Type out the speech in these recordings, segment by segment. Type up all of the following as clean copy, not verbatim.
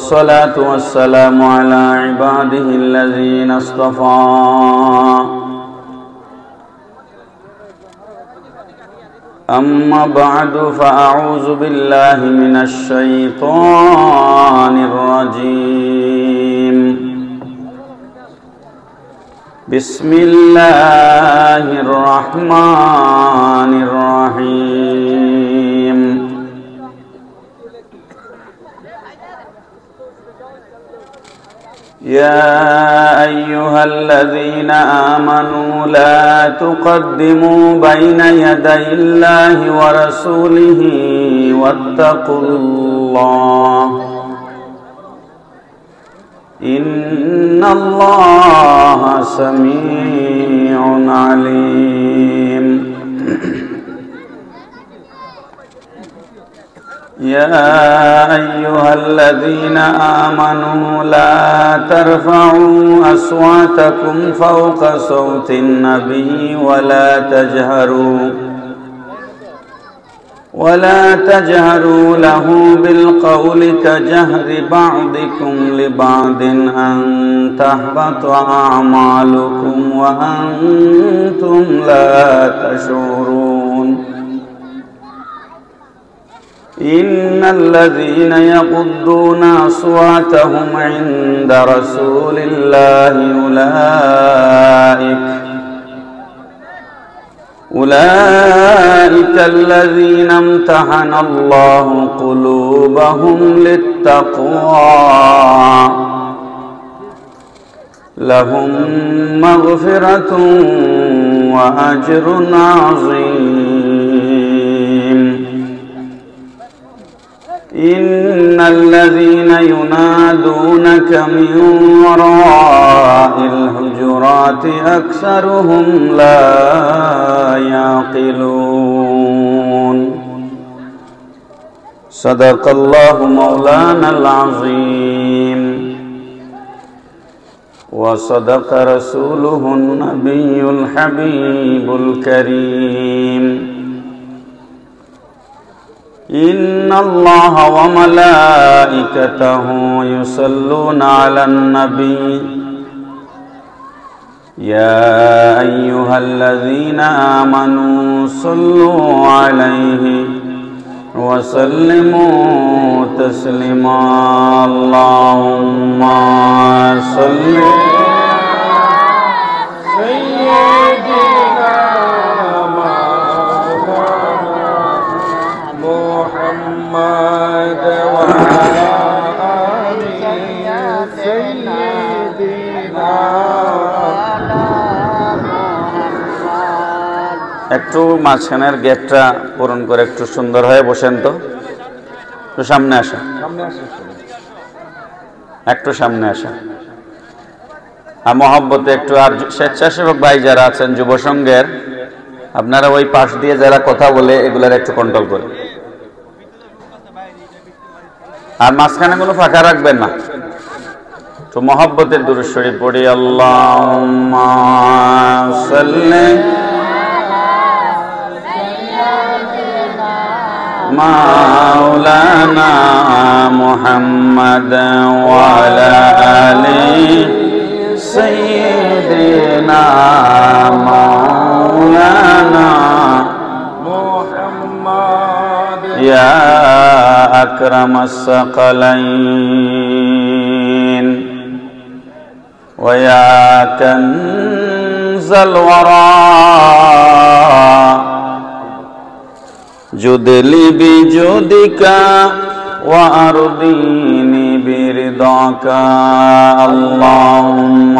والصلاة والسلام على عباده الذين اصطفى أما بعد فأعوذ بالله من الشيطان الرجيم بسم الله الرحمن الرحيم يا أيها الذين آمنوا لا تقدموا بين يدي الله ورسوله واتقوا الله إن الله سميع عليم يا أيها الذين آمنوا لا ترفعوا أصواتكم فوق صوت النبي ولا تجهروا له بالقول كجهر بعضكم لبعض أن تحبط أعمالكم وأنتم لا تشعرون إن الذين يغضون أصواتهم عند رسول الله أولئك الذين امتحن الله قلوبهم للتقوى لهم مغفرة وأجر عظيم إن الذين ينادونك من وراء الحجرات أكثرهم لا يعقلون صدق الله مولانا العظيم وصدق رسوله النبي الحبيب الكريم إن الله وملائكته يصلون على النبي يا أيها الذين آمنوا صلوا عليه وسلموا تسليما اللهم صل একটু মাঝখানের গ্যাপটা পূরণ করে একটু সুন্দর হয়ে বসেন তো একটু সামনে আসা আর মহব্বতে একটু আর স্বেচ্ছাসেবক ভাই যারা আছেন যুব সংঘের আপনারা ওই পাশ দিয়ে যারা কথা বলে এগুলার একটু কন্ট্রোল করে আর মাঝখানে কোনো ফাঁকা রাখবেন না তো মহব্বতের দুরূদ শরীফ পড়ি আল্লাহুম্মা সাল্লি মাওলানা মুহাম্মাদ ওয়া আলা আলি সাইয়্যিদিনা মাওলানা মুহাম্মাদ ইয়া আকরামাস সাকালাইন ওয়া ইয়া কানজাল ওয়ারা جدلي بجودك وأرضيني برضاك اللهم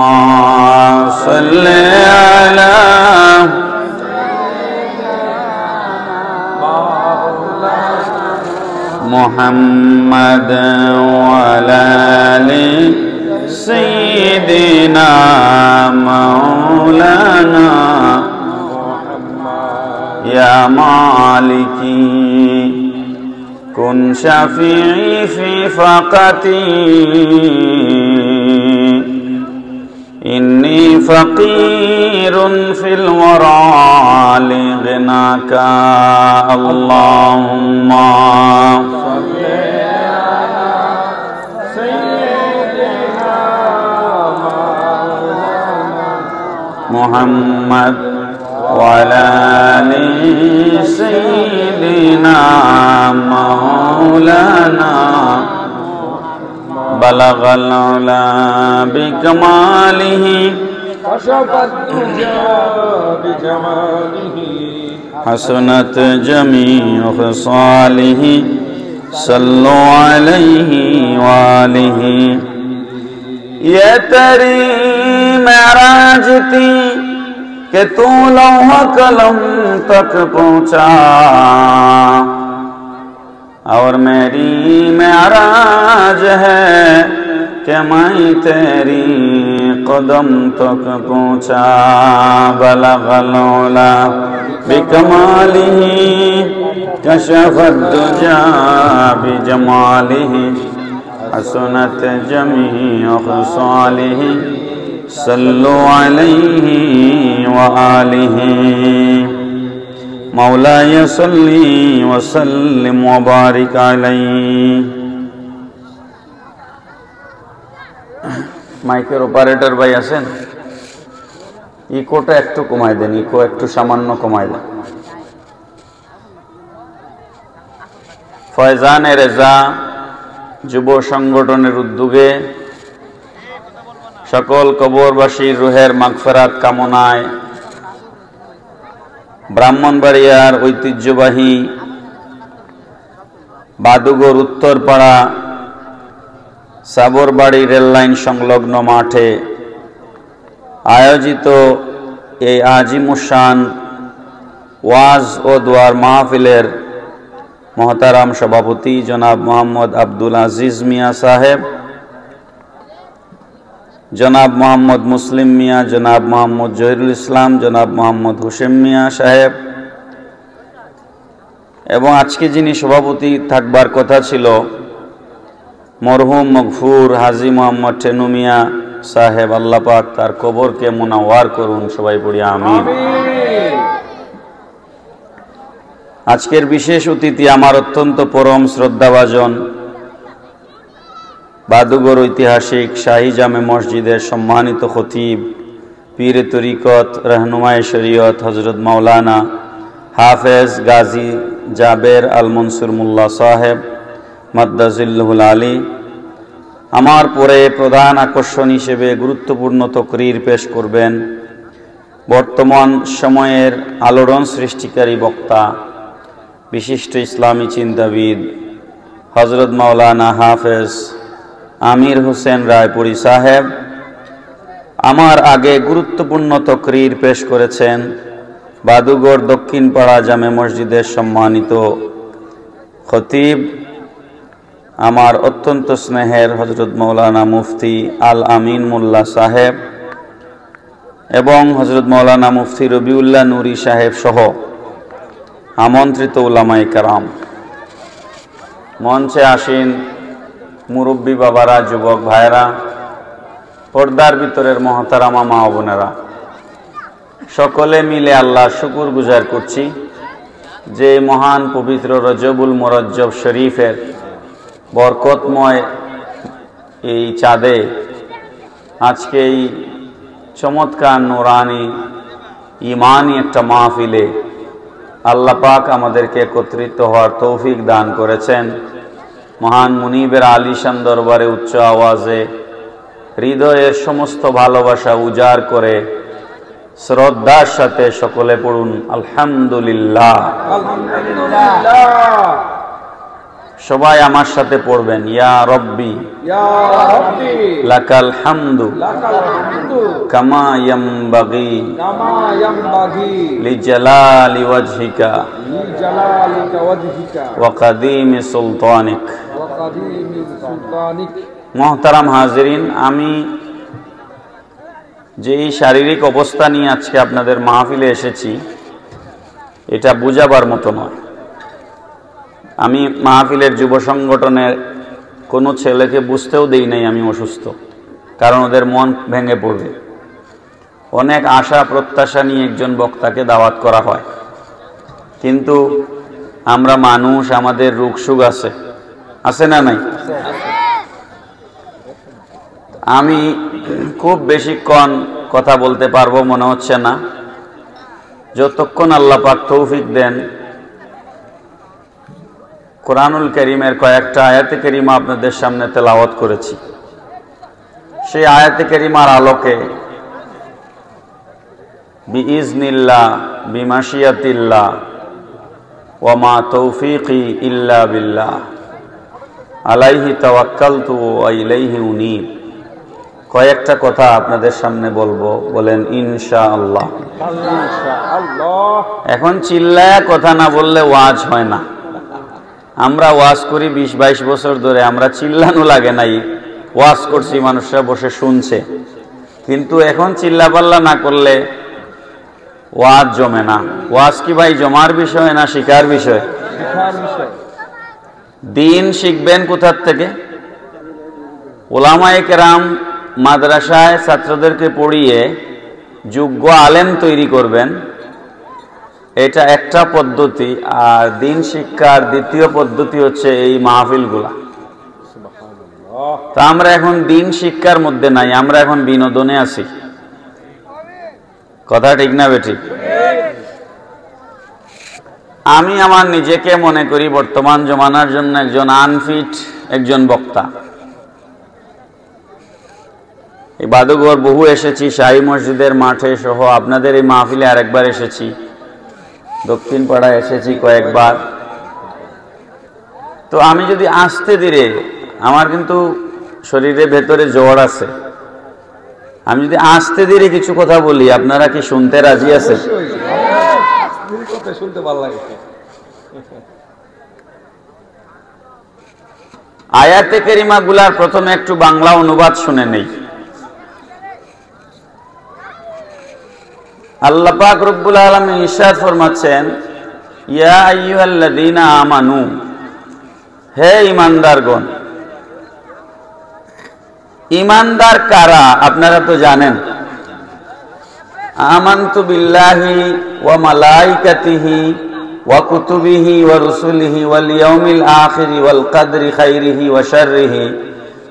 صل على محمد وعلى آل سيدنا مولانا يا مالكي كن شفيعي في فقتي إني فقير في الورى لغناك اللهم صل على محمد وعلى آل سيدنا مولانا بلغ العلا بكماله كشف الدجى بجماله حسنت جميع خصاله صلوا عليه وآله ये तेरी महराज थी कि तू लौह कलम तक पहुंचा और मेरी महराज है कि मैं तेरी कदम तक पहुंचा बलगल उला बिकमालिही कशफत दुजा बिजमालिही हसनत जमीअ खसालिही सल्लु अलैहि व आलिहि मौलाय सल्ली व सल्लिम व बारिक अलैहि। মাইকের অপারেটর ভাই আছেন, ইকোটা একটু কমায় দেন, ইকো একটু সামান্য কমায় দেন। ফয়জানে রেজা যুব সংগঠনের উদ্যোগে সকল কবরবাসীর রুহের মাগফিরাত কামনায় ব্রাহ্মণবাড়িয়ার ঐতিহ্যবাহী বাদুগর উত্তরপাড়া সাবরবাড়ি রেললাইন সংলগ্ন মাঠে আয়োজিত এই আজিমুশান ওয়াজ ও দোয়ার মাহফিলের মহতারাম সভাপতি জনাব মোহাম্মদ আব্দুল আজিজ মিয়া সাহেব, জনাব মোহাম্মদ মুসলিম মিয়া, জনাব মোহাম্মদ জহিরুল ইসলাম, জনাব মোহাম্মদ হোসেন মিয়া সাহেব এবং আজকে যিনি সভাপতি থাকবার কথা ছিল মরহুম মগফুর হাজী মোহাম্মদ টেনু মিয়া সাহেব, আল্লাহ পাক তার কবরকে মুনাওয়ার করুন, সবাই পড়ি আমিন। আজকের বিশেষ অতিথি আমার অত্যন্ত পরম শ্রদ্ধাভাজন বাদুগর ঐতিহাসিক শাহী জামে মসজিদের সম্মানিত খতিব, পীর তরিকত, রহনুমায়ে শরীয়ত হযরত মাওলানা হাফেজ গাজী জাবের আল মনসুর মোল্লা সাহেব মাদ্দাজিল্লুহুল আলী। আমার পরে প্রধান আকর্ষণ হিসেবে গুরুত্বপূর্ণ তকরির পেশ করবেন বর্তমান সময়ের আলোড়ন সৃষ্টিকারী বক্তা, বিশিষ্ট ইসলামী চিন্তাবিদ হযরত মাওলানা হাফেজ আমির হোসেন রায়পুরী সাহেব। আমার আগে গুরুত্বপূর্ণ তকরির পেশ করেছেন বাদুগর দক্ষিণপাড়া জামে মসজিদের সম্মানিত খতিব, আমার অত্যন্ত স্নেহের হযরত মাওলানা মুফতি আল আমিন মোল্লা সাহেব এবং হযরত মাওলানা মুফতি রবিউল্লাহ নুরি সাহেব সহ আমন্ত্রিত উলামায়ে কেরাম, মঞ্চে আসীন মুরব্বী বাবারা, যুবক ভাইয়েরা, পর্দার ভিতরের মহতারামা মা ও বোনেরা, সকলে মিলে আল্লাহর শুকর গুজার করছি যে মহান পবিত্র রজবুল মুরজ্জব শরীফের বরকতময় এই চাঁদে আজকে এই চমৎকার নুরানি ইমানি একটা মাহফিলে আল্লাহ পাক আমাদেরকে একত্রিত হওয়ার তৌফিক দান করেছেন। মহান মুনিবের আলিশান দরবারে উচ্চ আওয়াজে হৃদয়ের সমস্ত ভালোবাসা উজাড় করে শ্রদ্ধার সাথে সকলে পড়ুন আলহামদুলিল্লাহ। সবাই আমার সাথে পড়বেন ইয়া রব্বি লাকাল হামদু কামা ইয়ামবাগি লিজালালি ওয়াজহিকা ওয়া কাদিমি সুলতানিক। মুহতারাম হাজিরিন, আমি যে এই শারীরিক অবস্থা নিয়ে আজকে আপনাদের মাহফিলে এসেছি এটা বুঝাবার মতো নয়। আমি মাহফিলের যুব সংগঠনের কোনো ছেলেকে বুঝতেও দেই নাই আমি অসুস্থ, কারণ ওদের মন ভেঙে পড়বে। অনেক আশা প্রত্যাশা নিয়ে একজন বক্তাকে দাওয়াত করা হয়, কিন্তু আমরা মানুষ, আমাদের রোগ সুখ আছে, আছে না নাই? আমি খুব বেশিক্ষণ কথা বলতে পারবো মনে হচ্ছে না। যতক্ষণ আল্লাহ পাক তৌফিক দেন কোরআনুল কারীমের কয়েকটা আয়াতে কারিমা আপনাদের সামনে তেলাওয়াত করেছি। সেই আয়াতে কারিমার আলোকে বিইজনিল্লাহ বিমাশিয়াতিল্লাহ ওয়া মা তৌফিকি ইল্লা বিল্লাহ আলাইহি তাওয়াক্কালতু ওয়া ইলাইহি উনীব কয়েকটা কথা আপনাদের সামনে বলবো। বলেন ইনশাআল্লাহ। ইনশাআল্লাহ। এখন চিল্লায়া কথা না বললে ওয়াজ হয় না। আমরা ওয়াজ করি 20-22 বছর ধরে, আমরা চিল্লানো লাগে নাই, ওয়াজ করছি, মানুষরা বসে শুনছে। কিন্তু এখন চিল্লাপাল্লা না করলে ওয়াজ জমে না। ওয়াজ কি ভাই জমার বিষয় না শিকার বিষয়? দিন শিখবেন কোথার থেকে? উলামায়ে কেরাম মাদ্রাসায় ছাত্রদেরকে পড়িয়ে যোগ্য আলেম তৈরি করবেন, এটা একটা পদ্ধতি। আর দিন শিক্ষার দ্বিতীয় পদ্ধতি হচ্ছে এই মাহফিলগুলা। তা আমরা এখন দিন শিক্ষার মধ্যে নাই, আমরা এখন বিনোদনে আছি। কথা ঠিক না বেঠিক? আমি আমার নিজেকে মনে করি বর্তমান জমানার জন্য একজন আনফিট একজন বক্তা। এই বাদুঘর বহু এসেছি, শাহী মসজিদের মাঠে সহ আপনাদের এই মাহফিলে আরেকবার এসেছি, দক্ষিণ পাড়ায় এসেছি কয়েকবার। তো আমি যদি আস্তে ধীরে, আমার কিন্তু শরীরের ভেতরে জ্বর আছে, আমি যদি আস্তে ধীরে কিছু কথা বলি আপনারা কি শুনতে রাজি আছেন? শুনতে ভালো লাগে। আয়াতে কারিমা গুলার প্রথমে একটু বাংলা অনুবাদ শুনে নেই। আল্লাহ পাক রব্বুল আলামিন ইরশাদ ফরমাচ্ছেন, ইয়া আইয়ুহাল্লাযীনা আমানু, হে ঈমানদারগণ। ঈমানদার কারা আপনারা তো জানেন। আমানতু বিল্লাহি ওয়া মালাইকাতিহি ওয়া কুতুবিহি ওয়া রুসুলিহি ওয়াল ইয়াউমিল আখিরি ওয়াল কদরি খাইরিহি ওয়া শাররিহি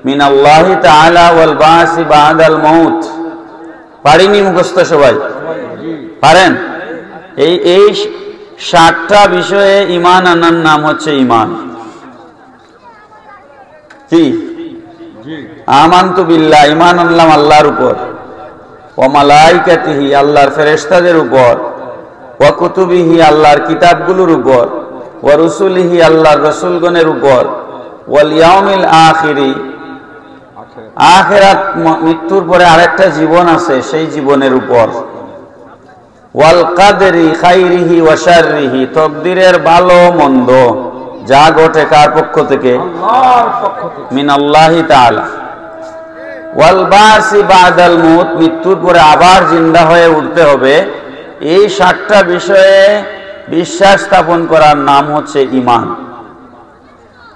মিনাল্লাহি তাআলা ওয়াল বাসি বাদাল মাউত। পারিনি মুখস্থ সবাই? পারেন? এই 7টা বিষয়ে ঈমান আনার নাম হচ্ছে ঈমান। কি? আমানতু বিল্লাহ, ঈমান আনলাম আল্লাহর উপর, ওয়া মালাইকাতিহি আল্লাহর ফেরেশতাদের উপর, ওয়া কুতুবিহি আল্লাহর কিতাবগুলোর উপর, ওয়া রুসুলিহি আল্লাহর রাসূলগণের উপর, ওয়াল ইয়াউমিল আখিরি আখিরাত মৃত্যুর পরে আরেকটা জীবন আছে সেই জীবনের উপর, ওয়াল কদরি খাইরিহি ওয়া শাররিহি তকদিরের ভালো মন্দ যা ঘটে কার পক্ষ থেকে? আল্লাহর পক্ষ থেকে। মিনাল্লাহি তাআলা। ওয়াল বাসি বাদাল মাউত মৃত্যুর পরে আবার জিন্দা হয়ে উঠতে হবে। এই 7টা বিষয়ে বিশ্বাস স্থাপন করার নাম হচ্ছে ঈমান।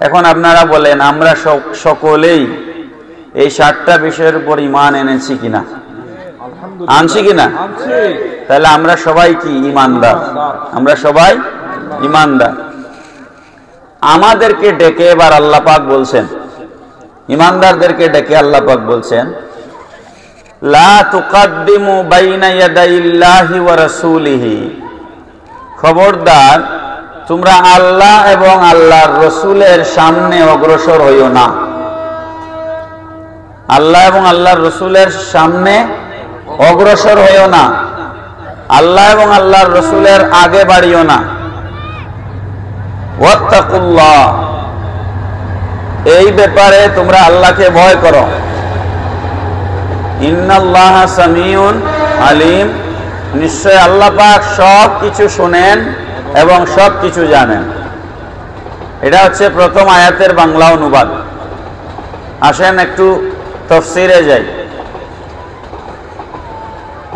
এখন আপনারা বলেন আমরা সকলেই এই 7টা বিষয়ের উপর ঈমান এনেছি কিনা? আনছি কিনা? তাহলে আমরা সবাই কি ঈমানদার? আমরা সবাই ঈমানদার। আমাদেরকে ডেকে এবার আল্লাহ পাক বলছেন, ঈমানদারদেরকে ডেকে আল্লাহ পাক বলছেন, লা তুকাদ্দিমু বাইনা ইয়াদাইল্লাহি ওয়া রাসূলিহি, খবরদার তোমরা আল্লাহ এবং আল্লাহর রাসূলের সামনে অগ্রসর হইও না। আল্লাহ এবং আল্লাহর রাসূলের সামনে অগ্রসর হইও না, আল্লাহ এবং আল্লাহর রাসূলের আগে বাড়িও না। ওয়াত্তাকুল্লাহ, এই ব্যাপারে তোমরা আল্লাহকে ভয় করো। ইন্নাল্লাহা সামিউন আলিম, নিশ্চয় আল্লাহ পাক সব কিছু শোনেন এবং সব কিছু জানেন। এটা হচ্ছে প্রথম আয়াতের বাংলা অনুবাদ। আসেন একটু তাফসীরে যাই।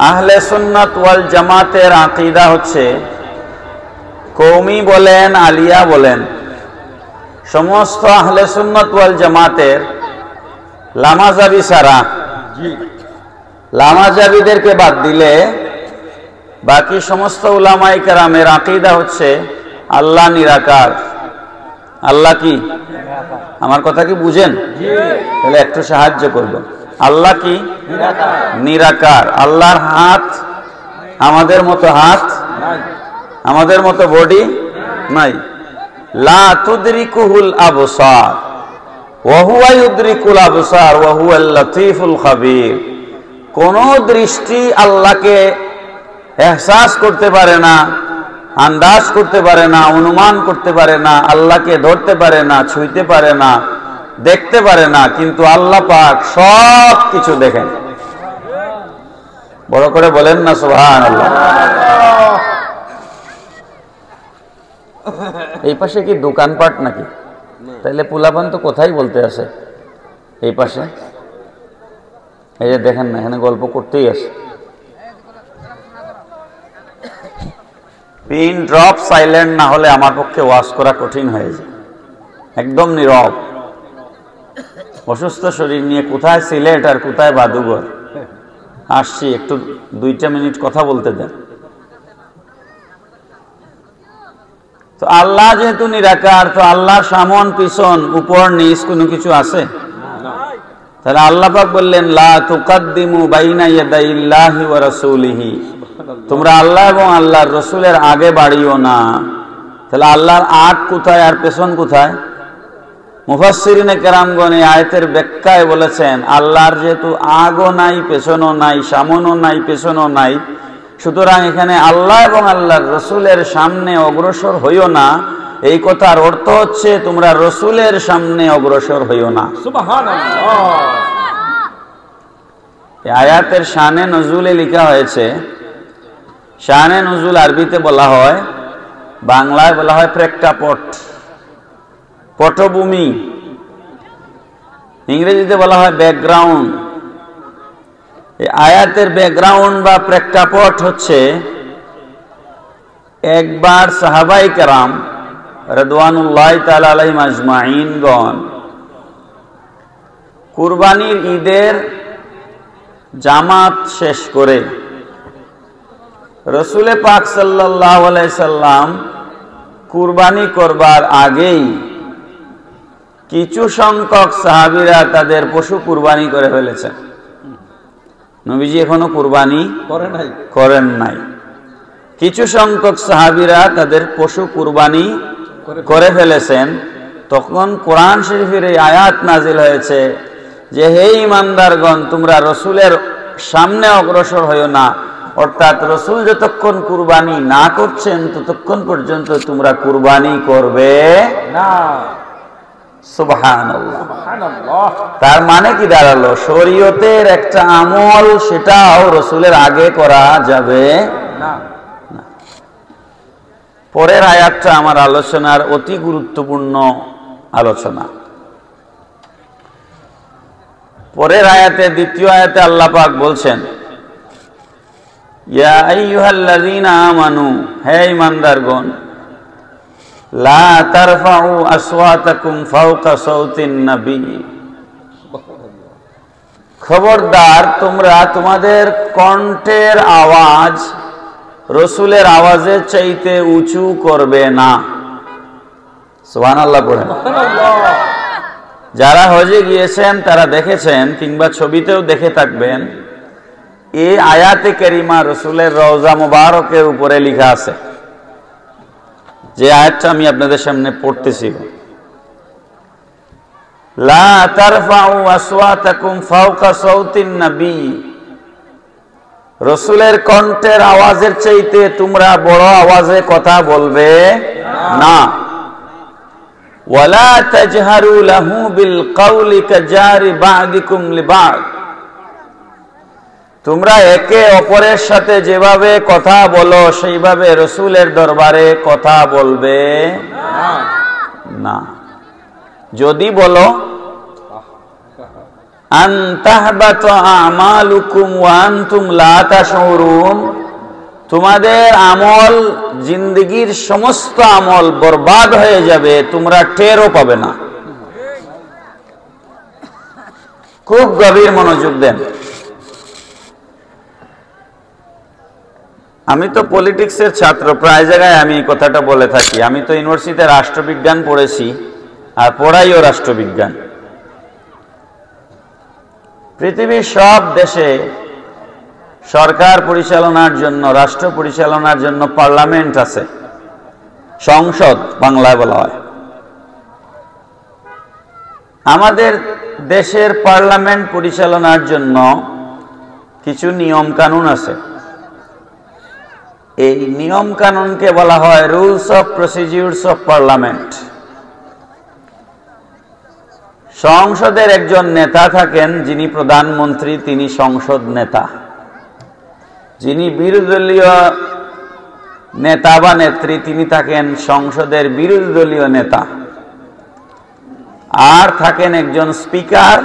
আহলে সুন্নাত ওয়াল জামাতের আকীদা হচ্ছে, কওমি বলেন আলিয়া বলেন, সমস্ত আহলে সুন্নাত ওয়াল জামাতের লামাজাবি ছাড়া, লামাজাবিদেরকে বাদ দিলে বাকি সমস্ত উলামায়ে কেরামের আকীদা হচ্ছে আল্লাহ নিরাকার। আল্লাহ কি? আমার কথা কি বুঝেন? তাহলে একটু সাহায্য করবেন। আল্লাহ কি নিরাকার। আল্লাহর হাত আমাদের মতো হাত, আমাদের মতো বডি নাই। লা তুদরিকুহুল আবসার ওয়া হুয়া ইউদরিকুল আবসার ওয়া হুয়াল লাতীফুল খাবীর। কোন দৃষ্টি আল্লাহকে এহসাস করতে পারে না, আন্দাজ করতে পারে না, অনুমান করতে পারে না, আল্লাহকে ধরতে পারে না, ছুঁইতে পারে না, দেখতে পারে না, কিন্তু আল্লাহ পাক সব কিছু দেখেন। বড় করে বলেন না সুবহানাল্লাহ। এই পাশে কি দোকানপাট নাকি? তাইলে পোলাপান তো কোথায় বলতে আসে এই পাশে? এই যে দেখেন না, এখানে গল্প করতেই আসে। পিন ড্রপ সাইলেন্ট না হলে আমার পক্ষে ওয়াজ করা কঠিন হয়ে যায়। একদম নীরব। অসুস্থ শরীর নিয়ে কোথায় সিলেট আর কোথায় বাদুঘর আসছি, একটু 2 মিনিট কথা বলতে দেন। তো আল্লাহ যেহেতু নিরাকার, তো আল্লাহর সামন পিছন উপর নিচ কোনো কিছু আছে? তাহলে আল্লাহ পাক বললেন লা তুকাদ্দিমু বাইনা ইয়াদাইল্লাহি ওয়া রাসূলিহি, তোমরা আল্লাহ এবং আল্লাহর রসুলের আগে বাড়িও না। তাহলে আল্লাহর আগ কোথায় আর পেছন কোথায়? মুফাসসিরিনে কেরামগণ এই আয়াতের ব্যাখ্যায় বলেছেন আল্লাহর যেহেতু আগও নাই, পেছনও নাই, সামনও নাই, পেছনও নাই, সুতরাং এখানে আল্লাহ এবং আল্লাহর রসুলের সামনে অগ্রসর হইও না, এই কথার অর্থ হচ্ছে তোমরা রসুলের সামনে অগ্রসর হইও না। সুবহানাল্লাহ। এই আয়াতের শানে নজুলে লেখা হয়েছে, শানে নজুল আরবিতে বলা হয়, বাংলায় বলা হয় প্রেক্ষাপট, পটভূমি, ইংরেজিতে বলা হয় ব্যাকগ্রাউন্ড। এই আয়াতের ব্যাকগ্রাউন্ড বা প্রেক্ষাপট হচ্ছে একবার সাহাবায়ে কেরাম রাদওয়ানুল্লাহি তাআলা আলাইহিম আজমাইনগণ কুরবানির ঈদের জামাত শেষ করে রসুল পাক সাল্লাল্লাহু আলাইহি সাল্লাম কুরবানি করবার আগেই কিছু সংখ্যক সাহাবীরা তাদের পশু কুরবানি করে ফেলেছেন। নবীজি এখনো কুরবানি করেন নাই। কিছু সংখ্যক সাহাবীরা তাদের পশু কুরবানি করে ফেলেছেন। তখন কোরআন শরীফের এই আয়াত নাজিল হয়েছে যে হে ঈমানদারগণ, তোমরা রসুলের সামনে অগ্রসর হইও না, অর্থাৎ রসুল যতক্ষণ কুরবানি না করছেন ততক্ষণ পর্যন্ত তোমরা কুরবানি করবে না। সুবহানাল্লাহ। তার মানে কি দাঁড়ালো? শরীয়তের একটা আমল সেটাও রসুলের আগে করা যাবে না। পরের আয়াতটা আমার আলোচনার অতি গুরুত্বপূর্ণ আলোচনা। পরের আয়াতে, দ্বিতীয় আয়াতে আল্লাহ পাক বলছেন ইয়া আইয়ুহাল্লাযীনা আমানু, হে ঈমানদারগণ, লা তারফাউ আসওয়াতাকুম ফাওকা সাওতিন নবী, খবরদার তোমরা তোমাদের কণ্ঠের আওয়াজ রসুলের আওয়াজের চাইতে উঁচু করবে না। সুবহানাল্লাহ পড়েন। যারা হজে গিয়েছেন তারা দেখেছেন কিংবা ছবিতেও দেখে থাকবেন, এই আয়াতে কারিমা রসুলের রওজা মুবারকের উপরে লেখা আছে, যে আয়াতটা আমি আপনাদের সামনে পড়তেছি, লা তারফাউ আসওয়াতাকুম ফাওকা সাওতিন নবী, রসুলের কণ্ঠের আওয়াজের চাইতে তোমরা বড় আওয়াজে কথা বলবে না। ওয়ালা তাজহারু লাহু বিল কাওলি কাজারি বা'দিকুম লিবা'দ, তোমরা একে অপরের সাথে যেভাবে কথা বলো সেইভাবে রসুলের দরবারে কথা বলবে না। যদি বলো আন তাহবাতু আমালুকুম ওয়া আনতুম লা তাশউরুন, তোমাদের আমল, জিন্দেগীর সমস্ত আমল বরবাদ হয়ে যাবে, তোমরা টেরও পাবে না। খুব গভীর মনোযোগ দেন। আমি তো পলিটিক্সের ছাত্র, প্রায় জায়গায় আমি এই কথাটা বলে থাকি। আমি তো ইউনিভার্সিটিতে রাষ্ট্রবিজ্ঞান পড়েছি আর পড়াইও রাষ্ট্রবিজ্ঞান। পৃথিবীর সব দেশে সরকার পরিচালনার জন্য, রাষ্ট্র পরিচালনার জন্য পার্লামেন্ট আছে, সংসদ বাংলায় বলা হয়। আমাদের দেশের পার্লামেন্ট পরিচালনার জন্য কিছু নিয়ম কানুন আছে। এই নিয়ম কানুনকে বলা হয় rules of procedures of parliament. সংসদের একজন নেতা থাকেন, যিনি প্রধানমন্ত্রী, তিনি সংসদ নেতা। যিনি বিরোধী দলীয় নেতা বা নেত্রী, তিনি থাকেন সংসদের বিরোধী দলীয় নেতা। আর থাকেন একজন স্পিকার।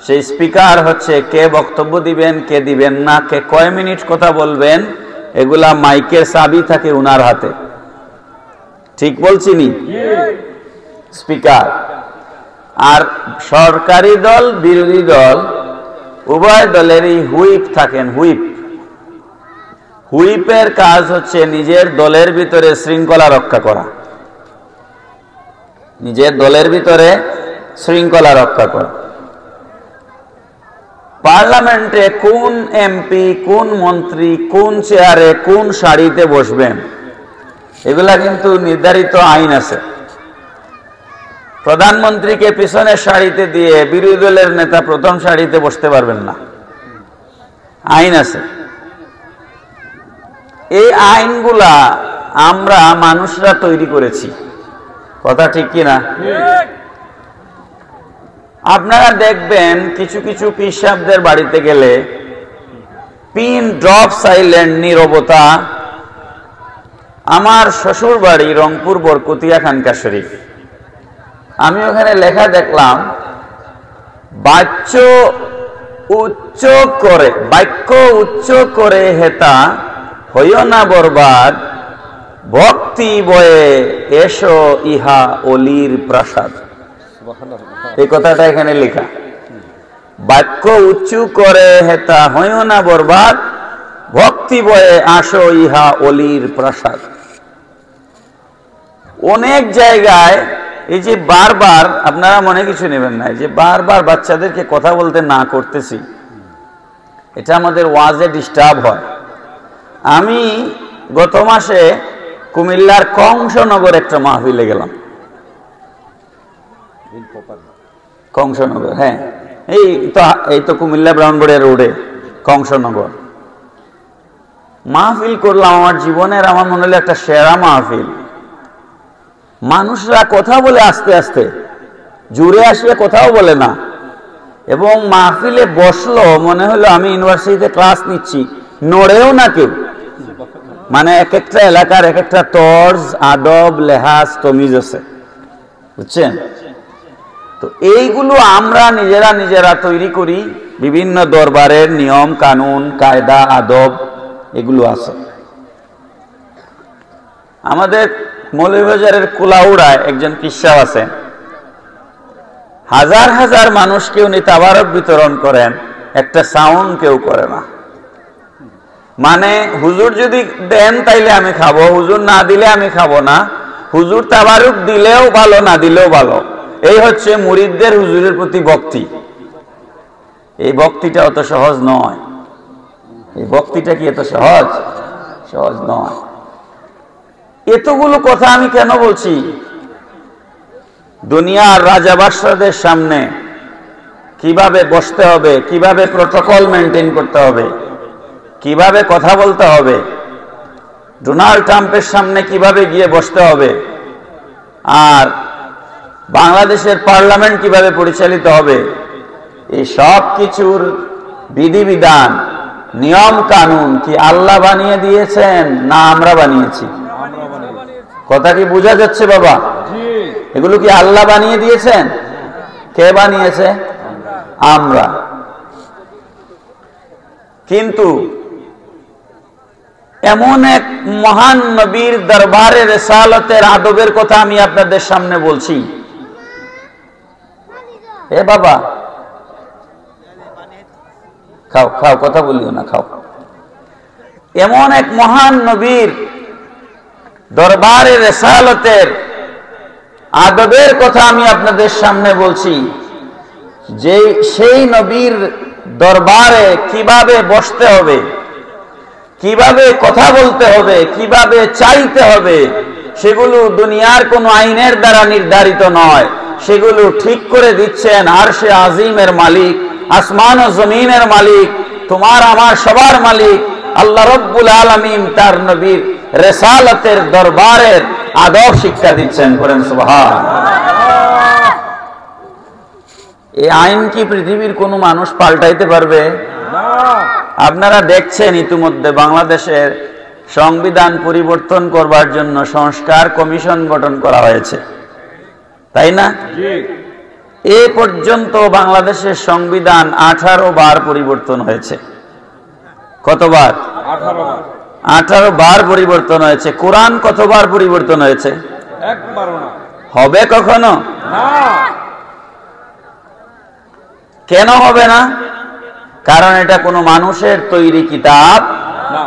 সেই স্পিকার হচ্ছে কে বক্তব্য দিবেন, কে দিবেন না, কে কয় মিনিট কথা বলবেন, এগুলা মাইকের চাবি থাকে উনার হাতে। ঠিক বলছি নি? স্পিকার। আর সরকারি দল, বিরোধী দল, উভয় দলেরই হুইপ থাকেন। হুইপের কাজ হচ্ছে নিজের দলের ভিতরে শৃঙ্খলা রক্ষা করা, নিজের দলের ভিতরে শৃঙ্খলা রক্ষা করা। পার্লামেন্টে কোন এমপি, কোন মন্ত্রী, কোন চেয়ারে, কোন সারিতে বসবেন, এগুলা কিন্তু নির্ধারিত আইন আছে। প্রধানমন্ত্রীকে পিছনের সারিতে দিয়ে বিরোধী দলের নেতা প্রথম সারিতে বসতে পারবেন না, আইন আছে। এই আইনগুলা আমরা মানুষরা তৈরি করেছি, কথা ঠিক কিনা? আপনারা দেখবেন কিছু কিছু পিসাবদের বাড়িতে গেলে পিন ড্রপ সাইলেন্ট, নীরবতা। আমার শ্বশুর বাড়ি রংপুর বরকতিয়া খানকা শরীফ। আমি ওখানে লেখা দেখলাম, বাক্য উচ্চ করে হেতা হইও না বরবাদ, ভক্তি বয়ে এসো ইহা অলির প্রাসাদ। এই কথাটা এখানে লেখা, বাক্য উঁচু করে হেতা হইও না বরবাদ, ভক্তি বয়ে আসো ইহা অলির প্রাসাদ। অনেক জায়গায় এই যে বারবার, আপনারা মনে কিছু নেবেন না, যে বারবার বাচ্চাদেরকে কথা বলতে না করতেছি, এটা আমাদের ওয়াজে ডিস্টার্ব হয়। আমি গত মাসে কুমিল্লার কংসনগর একটা মাহফিলে গেলাম। কংসনগর, হ্যাঁ, এই তো কুমিল্লা ব্রাউনবাড়িয়া রোডে কংসনগর মাহফিল করলাম। আমার জীবনের, আমার মনে হলো একটা সেরা মাহফিল। মানুষরা কথা বলে আস্তে আস্তে, জুড়ে আসলে কথাও বলে না, এবং মাহফিলে বসলো মনে হলো আমি ইউনিভার্সিটিতে ক্লাস নিচ্ছি, নড়েও না কেউ। মানে এক একটা এলাকার এক একটা তর্জ, আদব, লেহাজ, তমিজ আছে, বুঝছেন? তো এইগুলো আমরা নিজেরা তৈরি করি। বিভিন্ন দরবারের নিয়ম কানুন, কায়দা, আদব, এগুলো আছে। আমাদের মৌলভীবাজারের কুলাউড়ায় একজন পিসা আছে, হাজার হাজার মানুষকে উনি তাবারক বিতরণ করেন, একটা সাউন্ড কেউ করে না। মানে হুজুর যদি দেন তাইলে আমি খাবো, হুজুর না দিলে আমি খাবো না, হুজুর তাবারুক দিলেও ভালো, না দিলেও ভালো। এই হচ্ছে মুরিদদের হুজুরের প্রতি ভক্তি। এই ভক্তিটা অত সহজ নয়। এই ভক্তিটা কি এত সহজ নয়। এতগুলো কথা আমি কেন বলছি? দুনিয়ার রাজা বাদশাহদের সামনে কিভাবে বসতে হবে, কিভাবে প্রটোকল মেনটেন করতে হবে, কিভাবে কথা বলতে হবে, ডোনাল্ড ট্রাম্পের সামনে কিভাবে গিয়ে বসতে হবে, আর বাংলাদেশের পার্লামেন্ট কিভাবে পরিচালিত হবে, এই সব কিছুর বিধিবিধান, নিয়ম কানুন কি আল্লাহ বানিয়ে দিয়েছেন না আমরা বানিয়েছি? কথা কি বোঝা যাচ্ছে বাবা? এগুলো কি আল্লাহ বানিয়ে দিয়েছেন? কে বানিয়েছে? আমরা। কিন্তু এমন এক মহান নবীর দরবারে রিসালাতের আদবের কথা আমি আপনাদের সামনে বলছি। এ বাবা, খাও, কথা বলিও না, খাও। এমন এক মহান নবীর দরবারে রিসালাতের আদবের কথা আমি আপনাদের সামনে বলছি। যে সেই নবীর দরবারে কিভাবে বসতে হবে, কিভাবে কথা বলতে হবে, কিভাবে চাইতে হবে, সেগুলো দুনিয়ার কোনো আইনের দ্বারা নির্ধারিত নয়। সেগুলো ঠিক করে দিচ্ছেন আরশে আজিমের মালিক, আসমান ও জমিনের মালিক, তোমার আমার সবার মালিক আল্লাহ রব্বুল আলামিন তার নবীর রিসালাতের দরবারের আদব শিক্ষা দিচ্ছেন। করেন সুবহানাল্লাহ। এই আইন কি পৃথিবীর কোনো মানুষ পাল্টাইতে পারবে? আপনারা দেখছেন ইতিমধ্যে বাংলাদেশের সংবিধান পরিবর্তন করবার জন্য সংস্কার কমিশন গঠন করা হয়েছে, তাই না? এ পর্যন্ত বাংলাদেশের সংবিধান 18 বার পরিবর্তন হয়েছে। কতবার? 18 বার পরিবর্তন হয়েছে। কোরআন কতবার পরিবর্তন হয়েছে? একবারও না। হবে কখনো? না। কেন হবে না? কারণ এটা কোনো মানুষের তৈরি কিতাব না।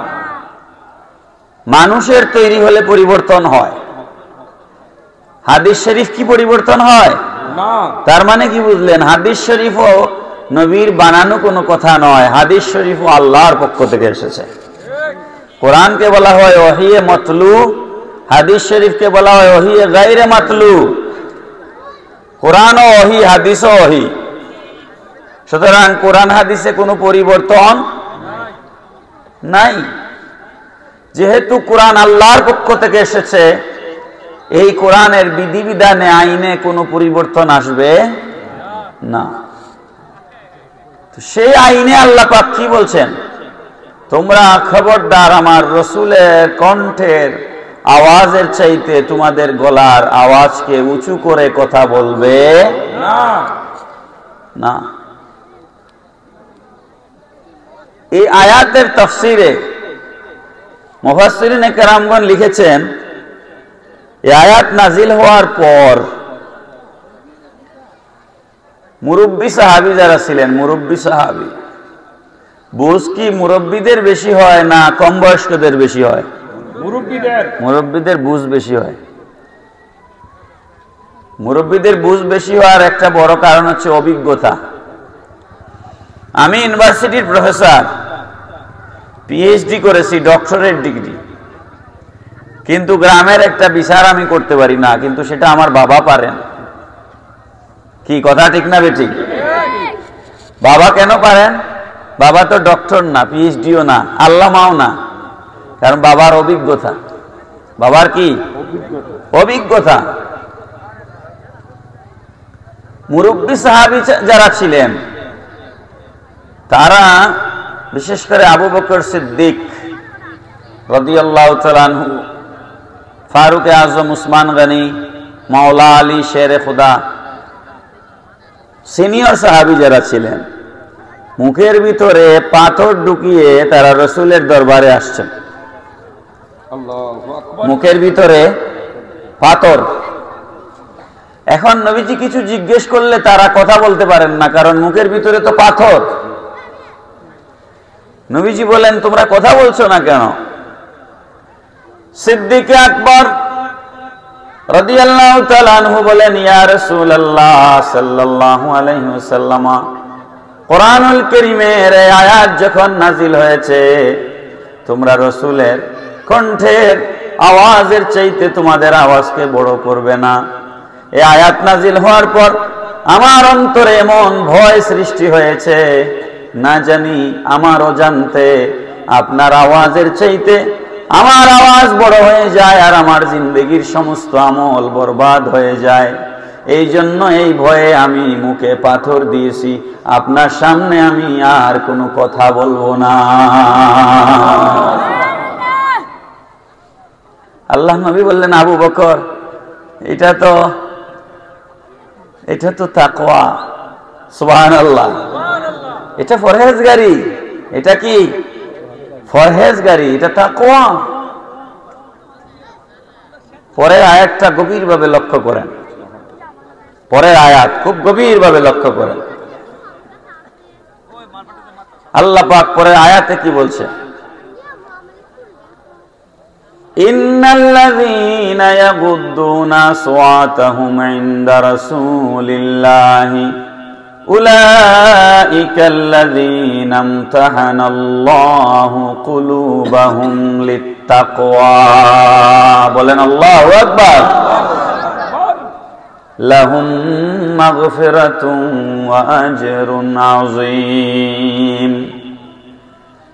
মানুষের তৈরি হলে পরিবর্তন হয়। হাদিস শরীফ কি পরিবর্তন হয়? না। তার মানে কি বুঝলেন? হাদিস শরীফও নবীর বানানো কোনো কথা নয়, হাদিস শরীফও আল্লাহর পক্ষ থেকে এসেছে। কোরআনকে বলা হয় ওহিয়ে মাতলু, হাদিস শরীফকে বলা হয় ওহিয়ে গায়রে মাতলু। কোরআনও ওহি, হাদিসও ওহি। সুতরাং কোরআন হাদিসে কোনো পরিবর্তন নাই। যেহেতু কোরআন আল্লাহর পক্ষ থেকে এসেছে, এই কোরআনের বিধিবিধানে আইনে কোনো পরিবর্তন আসবে না। সেই আইনে আল্লাহ পাক কি বলছেন? তোমরা খবরদার আমার রসুলের কণ্ঠের আওয়াজের চাইতে তোমাদের গলার আওয়াজকে উঁচু করে কথা বলবে না। এই আয়াতের তাফসিরে মুফাসসিরিনে কেরামগণ লিখেছেন, এই আয়াত নাজিল হওয়ার পর মুরব্বী সাহাবী যারা ছিলেন, মুরব্বী সাহাবী, বুঝ কি মুরব্বীদের বেশি হয় না কম বয়স্কদের বেশি হয়? মুরব্বীদের বুঝ বেশি হয়। মুরব্বীদের বুঝ বেশি হওয়ার একটা বড় কারণ হচ্ছে অভিজ্ঞতা। আমি ইউনিভার্সিটির প্রফেসর, পিএইচডি করেছি, ডক্টরেট ডিগ্রি, কিন্তু গ্রামের একটা বিচার আমি করতে পারি না, কিন্তু সেটা আমার বাবা পারেন। কি কথা ঠিক না বেঠিক? বাবা কেন পারেন? বাবা তো ডক্টর না, পিএইচডিও না, আল্লামাও না, কারণ বাবার অভিজ্ঞতা। বাবার কি অভিজ্ঞতা? মুরব্বী সাহাবী যারা ছিলেন, তারা বিশেষ করে আবু বকর সিদ্দিক রাদিয়াল্লাহু তাআলা আনহু, ফারুক আজম, উসমান গনি, মাওলা আলী শেরে খুদা, সিনিয়র সাহাবী যারা ছিলেন, মুখের ভিতরে পাথর ঢুকিয়ে তারা রসুলের দরবারে আসছেন। মুখের ভিতরে পাথর। এখন নবীজি কিছু জিজ্ঞেস করলে তারা কথা বলতে পারেন না, কারণ মুখের ভিতরে তো পাথর। নবীজি বলেন, তোমরা কথা বলছো না কেন? সিদ্দিক আকবর রাদিয়াল্লাহু তাআলা আনহু বলেন, ইয়া রাসূলুল্লাহ সাল্লাল্লাহু আলাইহি ওয়াসাল্লাম, কোরআনুল কারীমের এই আয়াত যখন নাজিল হয়েছে, তোমরা রাসূলের কণ্ঠের আওয়াজের চাইতে তোমাদের আওয়াজকে বড় করবে না। এই আয়াত নাজিল হওয়ার পর আমার অন্তরে এমন ভয় সৃষ্টি হয়েছে, না জানি আমার অজান্তে আপনার আওয়াজের চাইতে আমার আওয়াজ বড় হয়ে যায় আর আমার জিন্দগির সমস্ত আমল বরবাদ হয়ে যায়। এই জন্য এই ভয়ে আমি মুখে পাথর দিয়েছি, আপনার সামনে আমি আর কোনো কথা বলবো না। আল্লাহ নবী বললেন, আবু বকর, এটা তো তাকওয়া। সুবহানাল্লাহ। এটা পরহেজগারি। এটা কি পরহেজগারি? এটা তাকওয়া। পরের আয়াতটা গভীরভাবে লক্ষ্য করেন, পরের আয়াত খুব গভীরভাবে লক্ষ্য করেন। আল্লাহ পাক পরের আয়াতে কি বলছে? ইন্নাল্লাযীনা ইয়াগুদ্দুনা আসওয়াতাহুম ইনদা রাসূলিল্লাহি উলাইকাল্লাযীনা ইমতাহানাল্লাহু কুলুবাহুম লিত্তাকওয়া। বলেন আল্লাহু আকবার। লাহুম মাগফিরাতুন ওয়া আজরুন আযীম।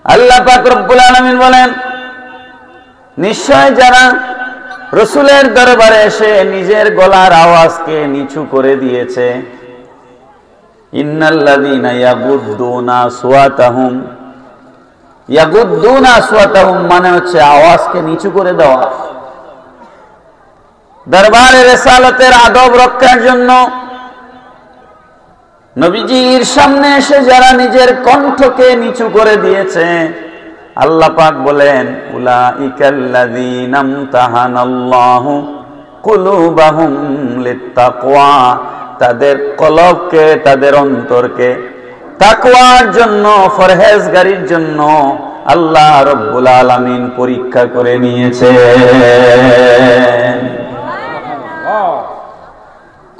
আল্লাহ পাক রব্বুল আলামিন বলেন, নিশ্চয় যারা রাসূলের দরবারে এসে নিজের গলার আওয়াজকে নিচু করে দিয়েছে, ইন্নাল্লাযীনা ইয়াগুদ্দুনা আসওয়াতাহুম মানে হচ্ছে আওয়াজকে নিচু করে দেওয়া। দরবারে রিসালাতের আদব রক্ষার জন্য নবীজির সামনে এসে যারা নিজের কণ্ঠকে নিচু করে দিয়েছে, আল্লাহ পাক বলেন, উলাইকাল্লাযীনা ইমতাহানাল্লাহু কুলুবাহুম লিত্তাকওয়া, তাদের কলবকে, তাদের অন্তরকে তাকওয়ার জন্য, পরহেজগারির জন্য আল্লাহ রব্বুল আলামিন পরীক্ষা করে নিয়েছে।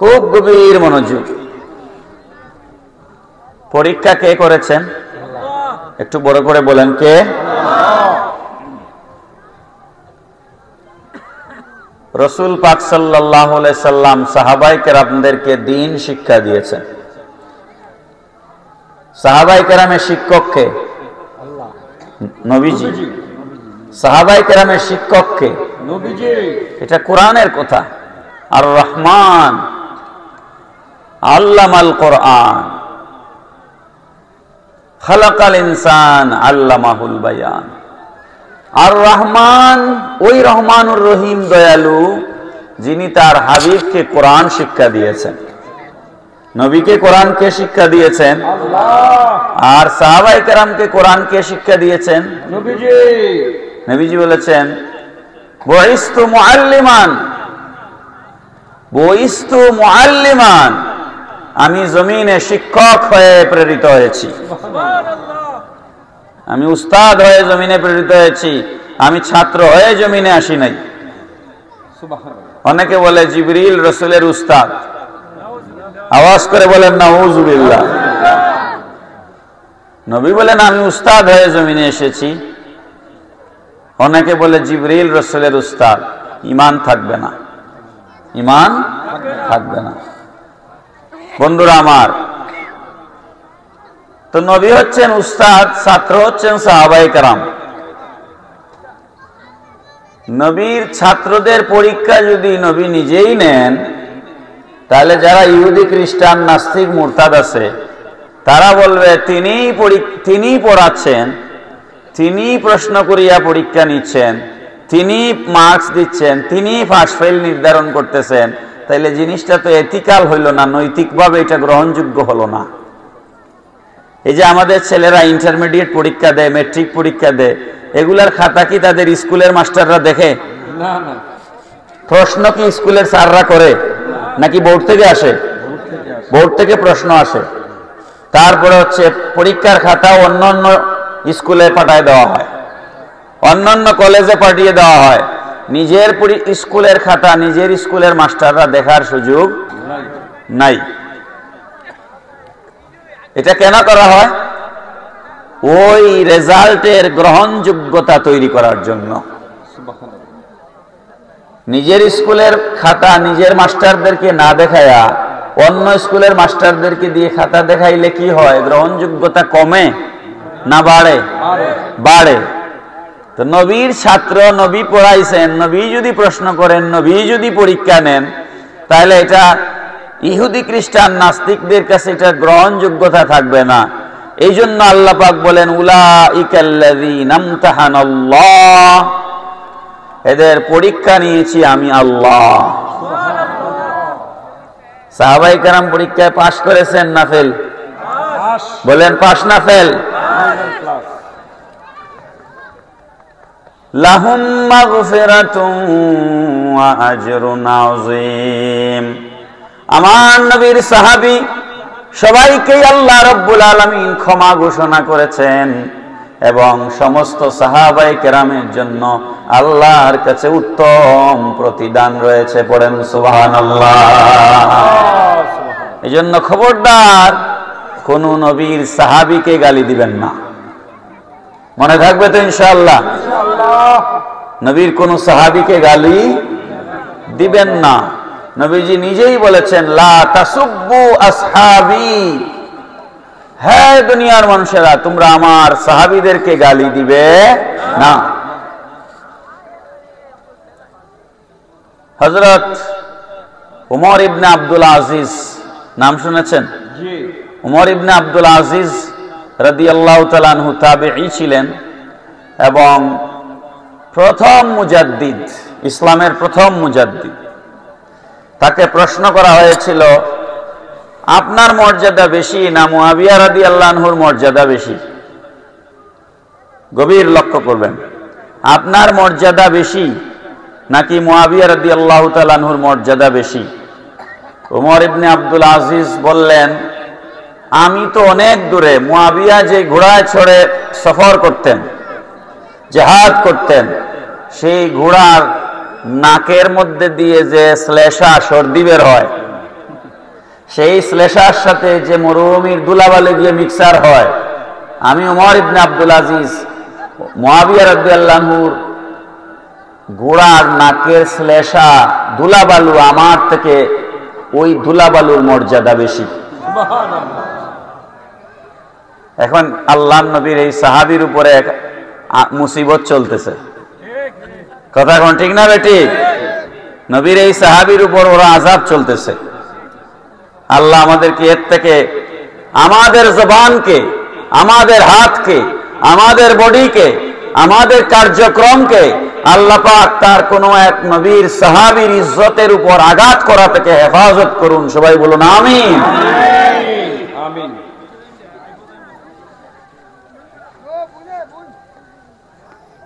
খুব গভীর মনোযোগ। পরীক্ষা কে করেছেন? একটু বড় করে বলেন, কে? রাসূল পাক সাল্লাল্লাহু আলাইহি সাল্লাম সাহাবায়ে কেরামদেরকে দ্বীন শিক্ষা দিয়েছেন। সাহাবায়ে কেরামের শিক্ষক কে? আল্লাহ, নবীজি। সাহাবায়ে কেরামের শিক্ষক কে? নবীজি। এটা কোরআনের কথা। আর রহমান আল্লামাল কোরআন, খালাকাল ইনসান আল্লামাহুল বায়ান। আর রহমান ওই রহমানুর রহিম দয়ালু, যিনি তার হাবিবকে কোরআন শিক্ষা দিয়েছেন। নবীকে কোরআন কে শিক্ষা দিয়েছেন? আল্লাহ। আর সাহাবায়ে কেরামকে কোরআন কে শিক্ষা দিয়েছেন? নবীজি। নবীজি বলেছেন, বুইস্তু মুআল্লিমান, বুইস্তু মুআল্লিমান, আমি জমিনে শিক্ষক হয়ে প্রেরিত হয়েছি। আমি উস্তাদ হয়ে জমিনে প্রেরিত হয়েছি, আমি ছাত্র হয়ে জমিনে আসি নাই। অনেকে বলে জিবরিল রাসূলের উস্তাদ, আওয়াজ করে বলেন নাউযুবিল্লাহ। নবী বলেন আমি উস্তাদ হয়ে জমিনে এসেছি। অনেকে বলে জিবরিল রাসূলের উস্তাদ, ঈমান থাকবে না, ঈমান থাকবে না। বন্ধুরা আমার, তো নবী হচ্ছেন উস্তাদ, ছাত্র হচ্ছেন সাহাবায়ে কেরাম। নবীর ছাত্রদের পরীক্ষা যদি নবী নিজেই নেন, তাহলে যারা ইহুদি, খ্রিস্টান, নাস্তিক, মুরতাদ আছে, তারা বলবে তিনি পড়াচ্ছেন, তিনি প্রশ্ন করিয়া পরীক্ষা নিচ্ছেন, তিনি মার্কস দিচ্ছেন, তিনি পাস ফেল নির্ধারণ করতেছেন। তাইলে জিনিসটা তো এথিক্যাল হইল না, নৈতিকভাবে এটা গ্রহণযোগ্য হলো না। এই যে আমাদের ছেলেরা ইন্টারমিডিয়েট পরীক্ষা দেয়, মেট্রিক পরীক্ষা দেয়, এগুলার খাতা কি তাদের স্কুলের মাস্টাররা দেখে? না না। প্রশ্ন কি স্কুলের স্যাররা করে নাকি বোর্ড থেকে আসে? বোর্ড থেকে প্রশ্ন আসে। তারপরে হচ্ছে পরীক্ষার খাতা অন্যান্য স্কুলে পাঠিয়ে দেওয়া হয়, অন্যান্য কলেজে পাঠিয়ে দেওয়া হয়। নিজের স্কুলের খাতা নিজের স্কুলের মাস্টাররা দেখার সুযোগ নাই। এটা কেন করা হয়? ওই রেজাল্টের গ্রহণযোগ্যতা তৈরি করার জন্য। নিজের স্কুলের খাতা নিজের মাস্টারদেরকে না দেখায়া অন্য স্কুলের মাস্টারদেরকে দিয়ে খাতা দেখাইলে কি হয়? গ্রহণযোগ্যতা কমে না বাড়ে? বাড়ে। তো নবীর ছাত্র, নবী পড়াইছেন, নবী যদি প্রশ্ন করেন, নবী যদি পরীক্ষা নেন, তাহলে এটা ইহুদি, খ্রিস্টান, নাস্তিকদের কাছে এটা গ্রহণযোগ্যতা থাকবে না। এই জন্য আল্লাহ পাক বলেন, উলাইকাল্লাযীনা ইমতাহানাল্লাহ, এদের পরীক্ষা নিয়েছি আমি আল্লাহ। সাহাবায়ে কেরাম পরীক্ষায় পাশ করেছেন না ফেল? বলেন পাশ না ফেল? লাহুম মাগফিরাতুন ওয়া আজরুন আযীম। আমার নবীর সাহাবী সবাইকেই আল্লাহ রাব্বুল আলামিন ক্ষমা ঘোষণা করেছেন এবং সমস্ত সাহাবায়ে কেরামের জন্য আল্লাহর কাছে উত্তম প্রতিদান রয়েছে। পড়েন সুবহানাল্লাহ। এজন্য খবরদার কোন নবীর সাহাবীকে গালি দিবেন না। মনে থাকবে তো ইনশাআল্লাহ? নবীর কোন সাহাবীকে গালি দিবেন না। নবীজি নিজেই বলেছেন, লা তাসুব্বু আসহাবি, হে দুনিয়ার মানুষেরা, তোমরা আমার সাহাবীদেরকে গালি দিবে না। হযরত উমর ইবনে আব্দুল আজিজ নাম শুনেছেন? উমর ইবনে আব্দুল আজিজ রাদিয়াল্লাহু তাআলা আনহু তাবেঈ ছিলেন এবং প্রথম মুজাদ্দিদ, ইসলামের প্রথম মুজাদ্দিদ। তাকে প্রশ্ন করা হয়েছিল, আপনার মর্যাদা বেশি না মুআবিয়া রাদিয়াল্লাহু আনহুর মর্যাদা বেশি? গভীর লক্ষ্য করবেন, আপনার মর্যাদা বেশি নাকি মুআবিয়া রাদিয়াল্লাহু তাআলা আনহুর মর্যাদা বেশি? উমর ইবনে আব্দুল আজিজ বললেন, আমি তো অনেক দূরে, মুআবিয়া যে ঘোড়ায় চড়ে সফর করতেন, জিহাদ করতেন, সেই ঘোড়ার নাকের মধ্যে দিয়ে যে শ্লেষা সর্দি বের হয়, সেই শ্লেষার সাথে যে মরুভূমির ধুলাবালি গিয়ে মিক্সার হয়, আমি উমর ইবনে আব্দুল আজিজ মুআবিয়া রাদিয়াল্লাহু আনহুর ঘোড়ার নাকের শ্লেষা ধুলাবালু, আমার থেকে ওই ধুলাবালুর মর্যাদা বেশি। এখন আল্লাহর নবীর এই সাহাবীর উপরে এক মুসিবত চলতেছে, কথা কোন ঠিক না বেটি? নবীর এই সাহাবীর উপর ওরা আযাব চলতেছে। আল্লাহ আমাদেরকে এর থেকে, আমাদের জবানকে, আমাদের হাতকে, আমাদের বডিকে, আমাদের কার্যক্রমকে আল্লাহ পাক তার কোন এক নবীর সাহাবীর ইজ্জতের উপর আঘাত করা থেকে হেফাজত করুন। সবাই বলুন আমিন। আমিন।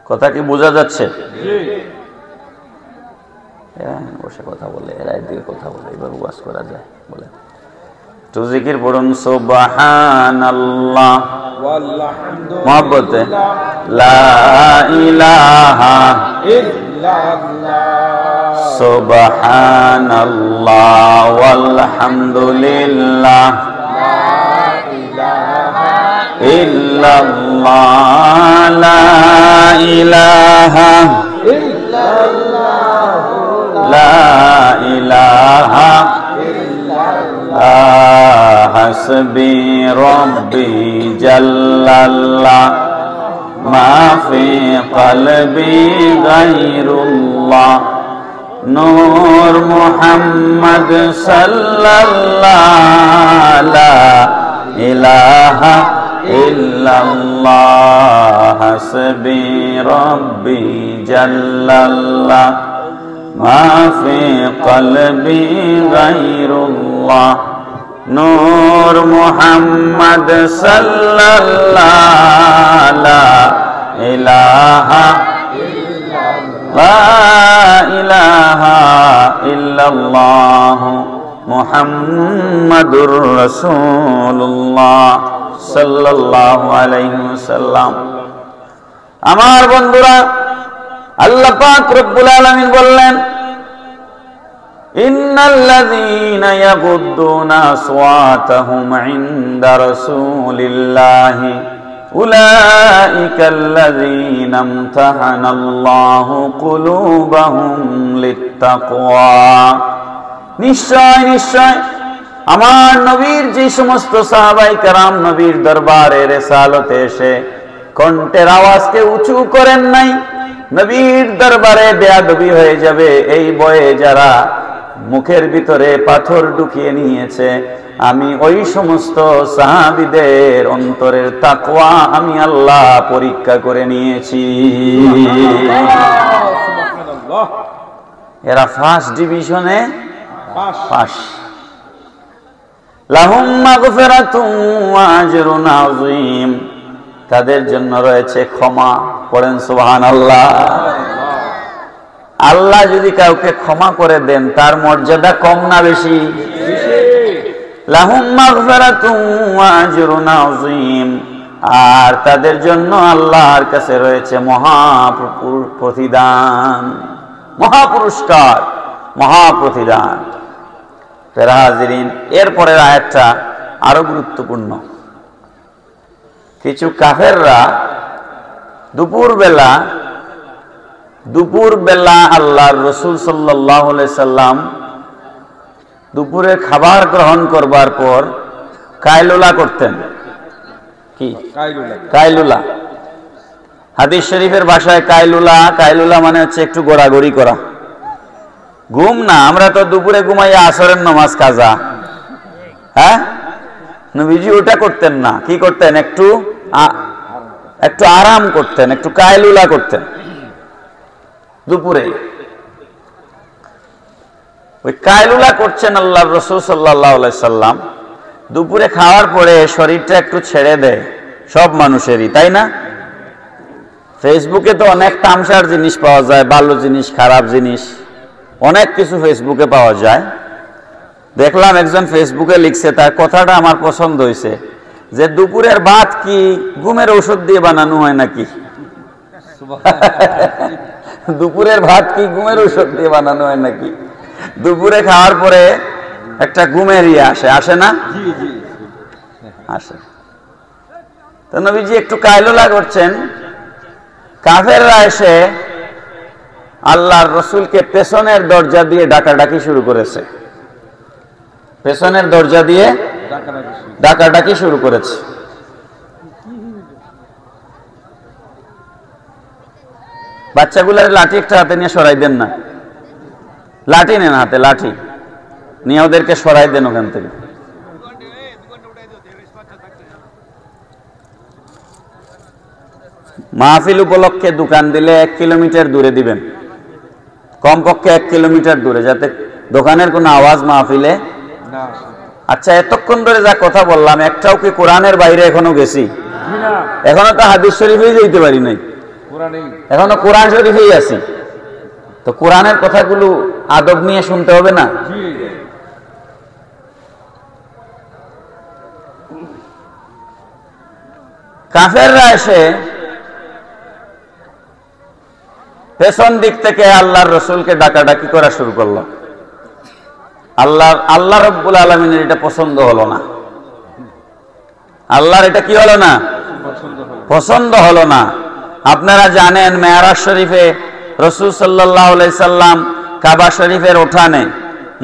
কথা কি বোঝা যাচ্ছে? বসে কথা বলে, এরা দিকে কথা বলে, এবার ওয়াজ করা যায়। বলে তো জিকির পড়ুন, সুবহানাল্লাহ মহব্বতে, লা ইলাহা ইল্লাল্লাহ, সুবহানাল্লাহ ওয়ালহামদুলিল্লাহ, লা ইলাহা ইল্লাল্লাহ, লা ইলাহা ইল্লাল্লাহ, লা ইলাহা হাসবি রব্বি জাল্লাল্লাহ, মা ফি কলবি গায়রুল্লাহ, নূর মুহাম্মদ সাল্লাল্লাহ, লা ইলাহা ইল্লাল্লাহ, হাসবি রব্বি জাল্লাল্লাহ, মা ফি কলবি গায়রুল্লাহ, নূর মুহাম্মদ সাল্লাল্লাহ, লা ইলাহা ইল্লাল্লাহ, মুহাম্মাদুর রাসূলুল্লাহ সাল্লাল্লাহু আলাইহি ওয়াসাল্লাম। আমার বন্ধুরা, আল্লাহ পাক রব্বুল আলামিন বললেন, ইন্নাল্লাযীনা ইয়াগুদ্দুনা আসওয়াতাহুম ইনদা রাসূলিল্লাহি উলাইকাল্লাযীনা ইমতাহানাল্লাহু কুলুবাহুম লিত্তাকওয়া। নিশ্চয় নিশ্চয় আমার নবীর যে সমস্ত সাহাবায়ে কেরাম নবীর দরবারে রিসালতে এসে কণ্ঠের আওয়াজকে উঁচু করেন নাই, নবীর দরবারে বেয়াদবি হয়ে যাবে এই ভয়ে যারা মুখের ভিতরে পাথর ঢুকিয়ে নিয়েছে, আমি ওই সমস্ত সাহাবীদের অন্তরের তাকওয়া আমি আল্লাহ পরীক্ষা করে নিয়েছি। এরা ফার্স্ট ডিভিশনে পাস। লাহুম মাগফিরাতুন ওয়া আজরুন আযীম, তাদের জন্য রয়েছে ক্ষমা। পড়েন সুবহানাল্লাহ। আল্লাহ যদি কাউকে ক্ষমা করে দেন তার মর্যাদা কম না বেশি? লাহুম মাগফিরাতুন ওয়া আজরুন আযীম, আর তাদের জন্য আল্লাহর কাছে রয়েছে মহা প্রতিদান, মহা পুরস্কার, মহা প্রতিদান। ফেরা হাজিরিন, এরপরের আয়াতটা আরো গুরুত্বপূর্ণ। কিছু কাফেররা দুপুরবেলা আল্লাহর রাসূল সাল্লাল্লাহু আলাইহি সাল্লাম দুপুরে খাবার গ্রহণ করবার পর কায়লুলা করতেন। কি কায়লুলা? হাদিস শরীফের ভাষায় কায়লুলা মানে হচ্ছে একটু গোড়াগড়ি করা, ঘুম না। আমরা তো দুপুরে ঘুমাইয়া আসরের নামাজ কাজা। হ্যাঁ, নবীজি ওটা করতেন না। কি করতেন? একটু আরাম করতেন, একটু কায়লুলা করতেন দুপুরে। ওই কায়লুলা করছেন আল্লাহর রাসূল সাল্লাল্লাহু আলাইহি সাল্লাম। দুপুরে খাওয়ার পরে শরীরটা একটু ছেড়ে দেয় সব মানুষেরই, তাই না? ফেসবুকে তো অনেক তামসার জিনিস পাওয়া যায়, ভালো জিনিস, খারাপ জিনিস, অনেক কিছু ফেসবুকে পাওয়া যায়। দেখলাম একজন ফেসবুকে লিখছে, তার কথাটা আমার পছন্দ হয়েছে, যে দুপুরের ভাত কি ঘুমের ঔষধ দিয়ে বানানো হয় নাকি? দুপুরের ভাত কি ঘুমের ঔষধ দিয়ে বানানো হয় নাকি? দুপুরে খাওয়ার পরে একটা ঘুমের আসে না? আসে। তো নবীজি একটু কায়লুলা করছেন। কাফেররা এসে আল্লাহর রাসূলকে পেছনের দরজা দিয়ে ডাকাডাকি শুরু করেছে। পেছনের দরজা দিয়ে ডাকাডাকি শুরু করেছে। বাচ্চাগুলার লাঠি একটা হাতে নিয়ে সরাই দেন না। লাঠি নেন হাতে, লাঠি নিয়ে ওদেরকে সরাই দেন ওখান থেকে। মাহফিল উপলক্ষে দোকান দিলে 1 কিলোমিটার দূরে দিবেন, কমপক্ষে 1 কিলোমিটার দূরে, যাতে দোকানের কোনো আওয়াজ মাহফিলে। আচ্ছা, এতক্ষণ ধরে যা কথা বললাম, একটাও কি কোরআনের বাইরে এখনো গেছি? এখনো তো হাদিস শরীফেই যেতে পারি নাই, এখনো কোরআন শরীফেই আছি। তো কোরআনের কথাগুলো আদব নিয়ে শুনতে হবে না? কাফেররা এসে পেছন দিক থেকে আল্লাহর রাসূলকে ডাকাডাকি করা শুরু করলো। আল্লাহ রাব্বুল আলামিনের এটা পছন্দ হলো না। আল্লাহর এটা কি হলো না? পছন্দ হলো না। আপনারা জানেন মেরাজ শরীফে রাসূল সাল্লাল্লাহু আলাইহি সাল্লাম কাবা শরীফের ওঠানে,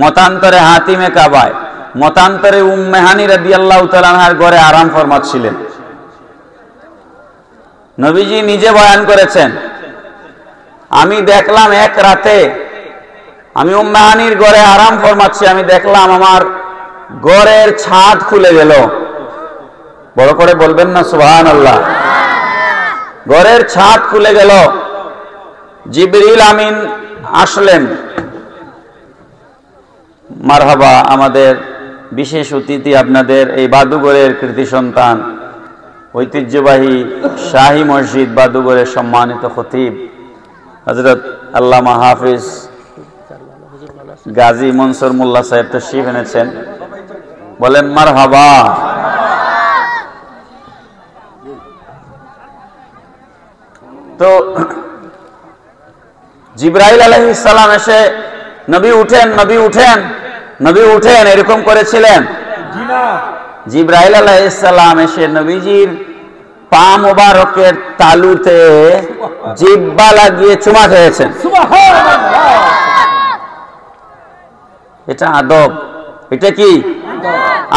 মতান্তরে হাতিমে কাবায়, মতান্তরে উম্মে হানি রাদিয়াল্লাহু তাআলা আনহার ঘরে আরাম ফরমাচ্ছিলেন। নবীজি নিজে বয়ান করেছেন, আমি দেখলাম এক রাতে আমি উম্মে হানির ঘরে আরাম ফরমাচ্ছি, আমি দেখলাম আমার ঘরের ছাদ খুলে গেল। বড় করে বলবেন না সুবহানাল্লাহ? ঘরের ছাদ খুলে গেল। জিবরিল আমিন আসলেন। মারহাবা, আমাদের বিশেষ অতিথি, আপনাদের এই বাদুগরের কৃতি সন্তান, ঐতিহ্যবাহী শাহী মসজিদ বাদুগরের সম্মানিত খতিব হযরত আল্লামা হাফিজ গাজী মনসুর মোল্লা সাহেব তশরিফ এনেছেন। বলেন মারহাবা। তো জিবরাইল আলাইহিস সালাম এসে নবী উঠেন, নবী উঠেন, নবী উঠেন এরকম করেছিলেন? জিবরাইল আলাইহিস সালাম এসে নবীজির পা মোবারকের তালুতে জিহ্বা লাগিয়ে চুমা খেয়েছেন। এটা আদব। এটা কি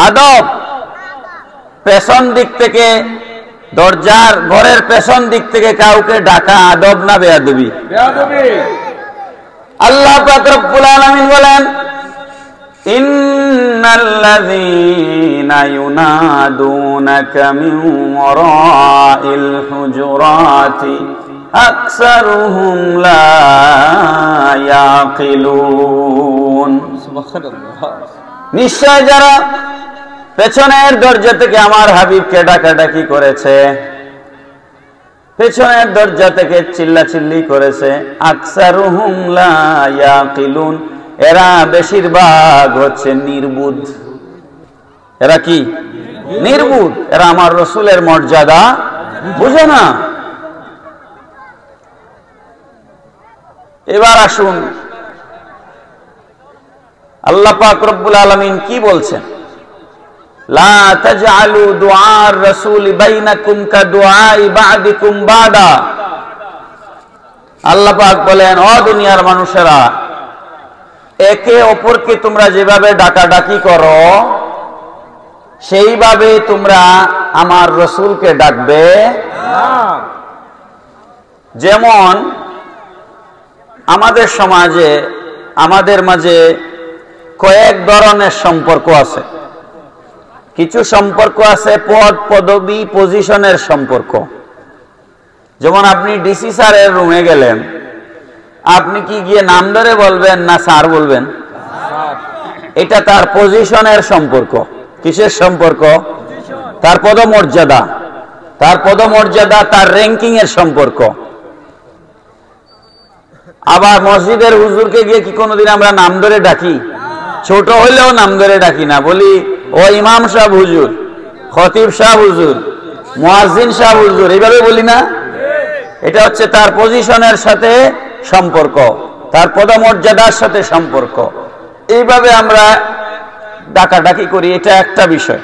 আদব? পেছন দিক থেকে, দরজার ঘরের পেছন দিক থেকে কাউকে ডাকা আদব না বেয়াদবি? আল্লাহ পাক রব্বুল আলামিন বলেন, ইন্নাল্লাযীনা ইউনাদুনাকা মিন ওয়ারাইল হুজুরাতি আকসারুহুম লা ইয়াকিলুন। সুবহানাল্লাহ। নিশ্চয় যারা পেছনের দরজা থেকে আমার হাবিবকে ডাকাডাকি করেছে, পেছনের দরজা থেকে চিল্লাচিল্লি করেছে, আকসারুহুম লা ইয়াকিলুন, এরা বেশিরভাগ হচ্ছে নির্বুধ। এরা কি নির্বুধ? এরা আমার রাসূলের মর্যাদা বুঝে না। এবার আসুন আল্লাহ পাক রব্বুল আলামিন কি বলছেন। লা তাজআলু দুআর রাসূল বাইনাকুম কাদুআই বা'দিকুম বা'দা। আল্লাহ পাক বলেন, ও দুনিয়ার মানুষেরা, একে অপরকে তোমরা যেভাবে ডাকাডাকি করো সেইভাবে তোমরা আমার রসুলকে ডাকবে না। যেমন আমাদের সমাজে, আমাদের মাঝে কয়েক ধরনের সম্পর্ক আছে। কিছু সম্পর্ক আছে পদ, পদবি, পজিশনের সম্পর্ক। যেমন আপনি ডিসি স্যারের রুমে গেলেন, আপনি কি গিয়ে নাম ধরে বলবেন না স্যার বলবেন? এটা তার পজিশনের সম্পর্ক। কিসের সম্পর্ক? তার পদমর্যাদা, তার পদমর্যাদা, তার র্যাঙ্কিং এর সম্পর্ক। আবার মসজিদের হুজুরকে গিয়ে কি কোনোদিন আমরা নাম ধরে ডাকি? ছোট হইলেও নাম ধরে ডাকি না, বলি ও ইমাম সাহেব হুজুর, খতিব সাহেব হুজুর, মুয়াজ্জিন সাহেব হুজুর, এইভাবে বলি না? এটা হচ্ছে তার পজিশনের সাথে সম্পর্ক, তার পদমর্যাদার সাথে সম্পর্ক। এইভাবে আমরা ডাকাডাকি করি, এটা একটা বিষয়।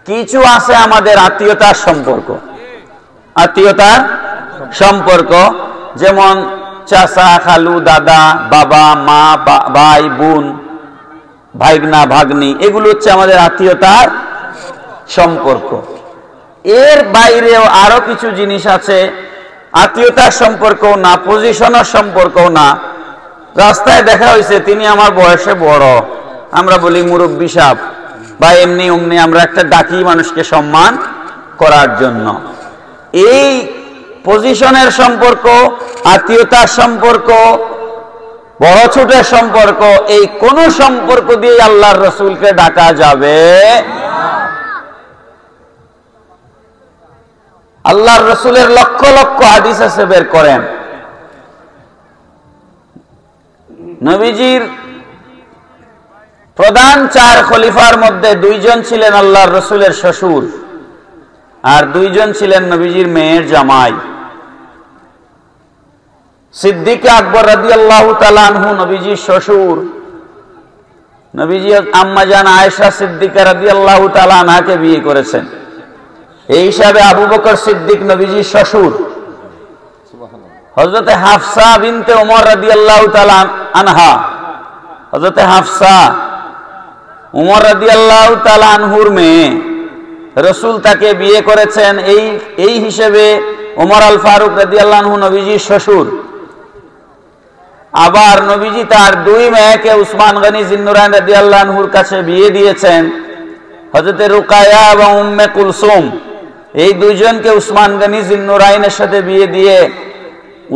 কিছু আছে আমাদের আত্মীয়তার সম্পর্ক, আত্মীয়তার সম্পর্ক, যেমন চাচা, খালু, দাদা, বাবা, মা, ভাই, বোন, ভাইগনা, ভাগ্নি, এগুলো হচ্ছে আমাদের আত্মীয়তার সম্পর্ক। এর বাইরেও আরো কিছু জিনিস আছে, আত্মীয়তার সম্পর্ক না, পজিশনের সম্পর্ক না। রাস্তায় দেখা হয়েছে তিনি আমার বয়সে বড়, আমরা বলি মুরব্বি সাহেব বা এমনি অমনি, আমরা একটা ডাকি মানুষকে সম্মান করার জন্য। এই পজিশনের সম্পর্ক, আত্মীয়তার সম্পর্ক, বড় ছোটের সম্পর্ক, এই কোন সম্পর্ক দিয়ে আল্লাহর রসুলকে ডাকা যাবে? আল্লাহর রসুলের লক্ষ লক্ষ হাদিস আছে, বের করেন। নবীজির প্রধান 4 খলিফার মধ্যে 2 জন ছিলেন আল্লাহর রসুলের শ্বশুর, আর 2 জন ছিলেন নবীজির মেয়ের জামাই। সিদ্দিক আকবর রাদিয়াল্লাহু তাআলা আনহু নবীজির শ্বশুর। নবীজি আম্মা জান আয়েশা সিদ্দিকা রাদিয়াল্লাহু তাআলা আনহাকে বিয়ে করেছেন। এই হিসাবে আবু বকর সিদ্দিক নবীজির শ্বশুর। হযরতে হাফসা বিনতে ওমর রাদিয়াল্লাহু তাআলা আনহা, হযরতে হাফসা ওমর রাদিয়াল্লাহু তাআলা আনহুর মেয়ে, রাসূল তাকে বিয়ে করেছেন। এই হিসেবে ওমর আল ফারুক রাদিয়াল্লাহু আনহু নবীজির শ্বশুর। আবার নবীজি তার 2 মেয়েকে উসমান গনি জিন্নুরাইন রাদিয়াল্লাহু আনহুর কাছে বিয়ে দিয়েছেন, হযরতে রুকায়া এবং উম্মে কুলসুম। এই 2 জনকে উসমান গনি জিন্নুরাইনের সাথে বিয়ে দিয়ে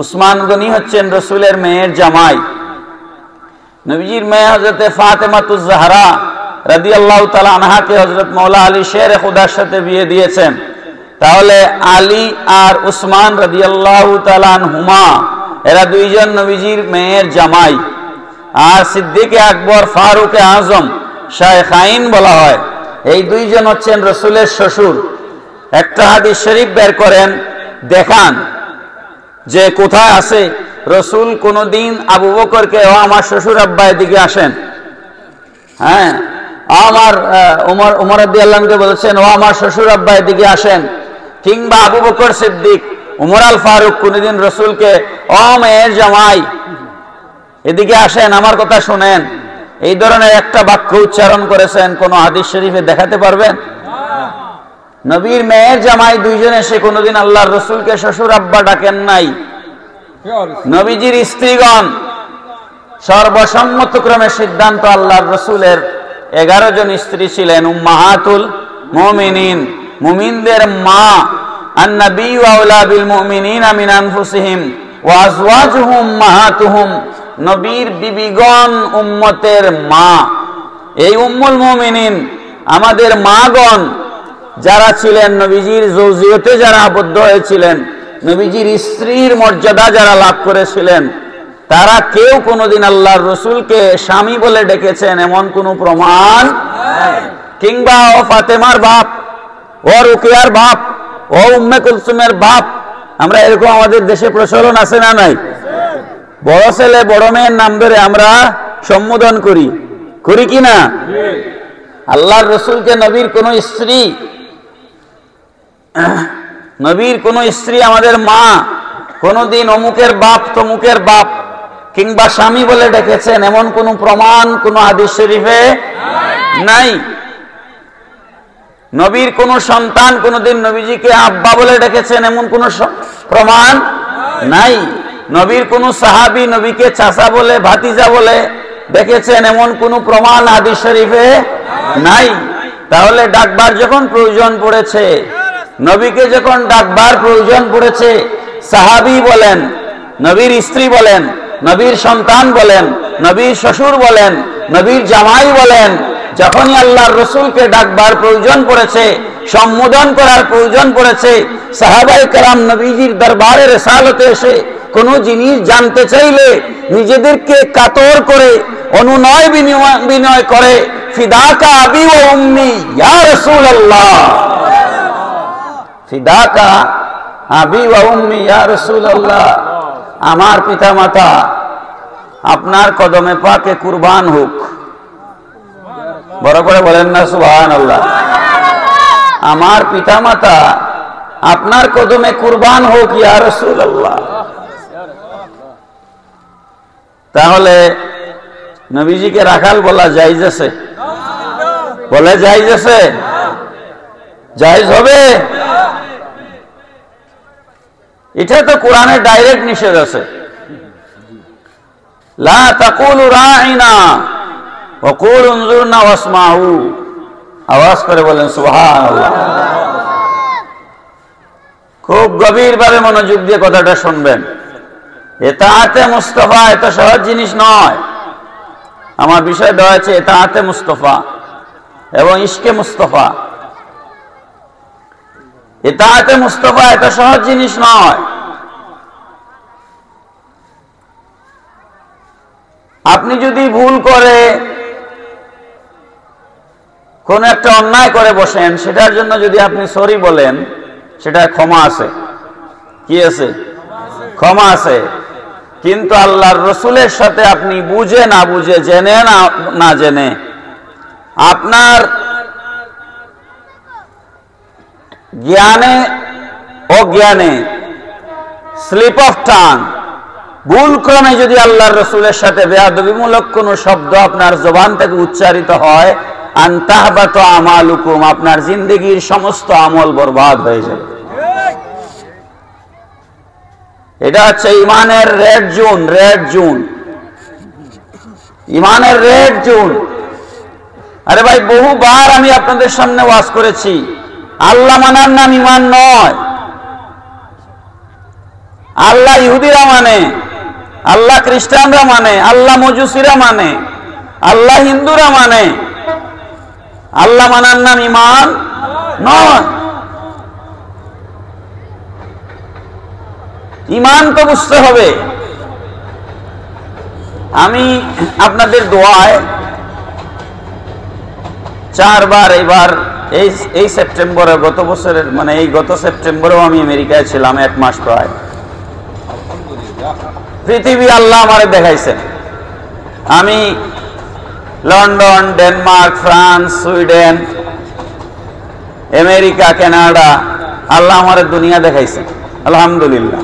উসমান গনি হচ্ছেন রাসূলের মেয়ের জামাই। নবীজির মেয়ে হযরতে ফাতেমাতুজ জাহরা রাদিয়াল্লাহু তাআলা আনহাকে হযরত মাওলা আলী শের খুদার সাথে বিয়ে দিয়েছেন। তাহলে আলী আর উসমান রাদিয়াল্লাহু তাআলা আনহুমা, এরা 2 জন নবীজির মেয়ের জামাই। আর সিদ্দিকে আকবর, ফারুকে আজম, শায়খাইন বলা হয়, এই 2 জন হচ্ছেন রাসূলের শ্বশুর। একটা হাদিস শরীফ বের করেন, দেখান যে কোথায় আছে রাসূল কোনদিন আবু বকরকে, ও আমার শ্বশুর আব্বা এদিকে আসেন, হ্যাঁ, আমার ওমর রাদিয়াল্লাহু আনহুকে বলেছেন, ও আমার শ্বশুর আব্বা এদিকে আসেন। কিংবা আবু বকর সিদ্দিক, উমর আল ফারুক কোনদিন রাসূলকে, ও মেয়ের জামাই এদিকে আসেন, আমার কথা শুনেন, এই ধরনের একটা বাক্য উচ্চারণ করেছেন কোন হাদিস শরীফে দেখাতে পারবেন? নবীর মেয়ের জামাই 2 জন এসে কোনদিন আল্লাহর রসুলকে শ্বশুর আব্বা ডাকেন নাই। নবীজির স্ত্রীগণ সর্বসম্মতক্রমে সিদ্ধান্ত, আল্লাহর রসুলের 11 জন স্ত্রী ছিলেন উম্মাহাতুল মুমিনিন, মুমিনদের মা। আন-নাবিয়্যু আওলা বিল মুমিনিনা মিন আনফুসিহিম ওয়া আজওয়াজুহুম উম্মাহাতুহুম, নবীর বিবিগণ উম্মতের মা। এই উম্মুল মুমিনিন, আমাদের মাগণ যারা ছিলেন, নবীজির জৌজিয়তে যারা আবদ্ধ হয়েছিলেন, নবীজির স্ত্রীর মর্যাদা যারা লাভ করেছিলেন, তারা কেউ কোনোদিন আল্লাহর রসুলকে স্বামী বলে ডেকেছেন এমন কোনো প্রমাণ, কিংবা ও ফাতেমার বাপ, ও রুকিয়ার বাপ, ও উম্মে কুলসুমের বাপ, আমরা এরকম আমাদের দেশে প্রচলন আছে না নাই? বড় ছেলে বড় মেয়ের নাম ধরে আমরা সম্বোধন করি কি না? আল্লাহর রসুলকে নবীর কোন স্ত্রী আমাদের মা কোনদিন অমুকের বাপ তমুকের বাপ কিংবা স্বামী বলে ডেকেছেন এমন কোন প্রমাণ কোন হাদিস শরীফে নাই। নবীর কোন সন্তান কোনদিন নবীজিকে আব্বা বলে ডেকেছেন এমন কোন প্রমাণ নাই। নবীর কোন সাহাবী নবীকে চাচা বলে ভাতিজা বলে ডেকেছেন এমন কোন প্রমাণ হাদিস শরীফে নাই। তাহলে ডাকবার যখন প্রয়োজন পড়েছে, নবীকে যখন ডাকবার প্রয়োজন পড়েছে, সাহাবী বলেন, নবীর স্ত্রী বলেন, নবীর সন্তান বলেন, নবীর শ্বশুর বলেন, নবীর জামাই বলেন, যখনই আল্লাহর রসুলকে ডাকবার প্রয়োজন পড়েছে, সম্বোধন করার প্রয়োজন পড়েছে, সাহাবায়ে কেরাম নবীজির দরবারে রিসালতে এসে কোন জিনিস জানতে চাইলে নিজেদেরকে কাতর করে অনুনয় বিনয় করে ফিদাকা আবি ওয়া উম্মি ইয়া রাসূলুল্লাহ, ফিদাকা আবি ওয়া উম্মি ইয়া রাসূলুল্লাহ, আমার পিতামাতা আপনার কদমে পাকে কুরবান হোক। বড় করে বলেন না সুবহানাল্লাহ। আমার পিতামাতা আপনার কদমে কুরবান হোক ইয়া রাসূলুল্লাহ। তাহলে নবীজিকে রাখাল বলা জায়েজ আছে? বলে জায়েজ আছে? জায়েজ হবে? এটা তো কোরআনে ডাইরেক্ট নিষেধ আছে, লা তাকুলু রাঈনা ওয়া কুলু উনজুরনা ওয়াসমাউ। আওয়াজ করে বলেন সুবহানাল্লাহ। খুব গভীরভাবে মনোযোগ দিয়ে কথাটা শুনবেন। ইতাআতে মুস্তাফা এত সহজ জিনিস নয়। আমার বিষয় দেওয়া আছে ইতাআতে মুস্তাফা এবং ইশকে মুস্তাফা। ইতাআতে মুস্তাফা এত সহজ জিনিস নয়। আপনি যদি ভুল করে কোন একটা অন্যায় করে বসেন, সেটার জন্য যদি আপনি সরি বলেন, সেটা ক্ষমা আছে। কি আছে? ক্ষমা আছে। কিন্তু আল্লাহর রসুলের সাথে আপনি বুঝে না বুঝে, জেনে না জেনে, আপনার জ্ঞানে অজ্ঞানে, স্লিপ অফ টাং, ভুল ক্রমে যদি আল্লাহর রসুলের সাথে বেয়াদবিমূলক কোন শব্দ আপনার জবান থেকে উচ্চারিত হয়, আনতাহবাত আমালুকুম, আপনার জিন্দেগীর সমস্ত আমল বরবাদ হয়ে যাবে। এটা হচ্ছে ইমানের রেড জোন। রেড জোন, ইমানের রেড জোন। আরে ভাই, বহুবার আমি আপনাদের সামনে ওয়াজ করেছি, আল্লাহ মানার নাম ইমান নয়। আল্লাহ ইহুদিরা মানে, আল্লাহ খ্রিস্টানরা মানে, আল্লাহ মজুসিরা মানে, আল্লাহ হিন্দুরা মানে। আল্লাহ মানার নাম ইমান নয়। ইমান তো বুঝতে হবে। আমি আপনাদের দোয়ায় 4 বার, এবার এই সেপ্টেম্বরে, গত বছরের মানে এই গত সেপ্টেম্বরেও আমি আমেরিকায় ছিলাম 1 মাস প্রায়। পৃথিবী আল্লাহ আমারে দেখাইছেন। আমি London, Denmark, France, Sweden, America, Canada, Allah আমারে দুনিয়া দেখাইছেন আলহামদুলিল্লাহ।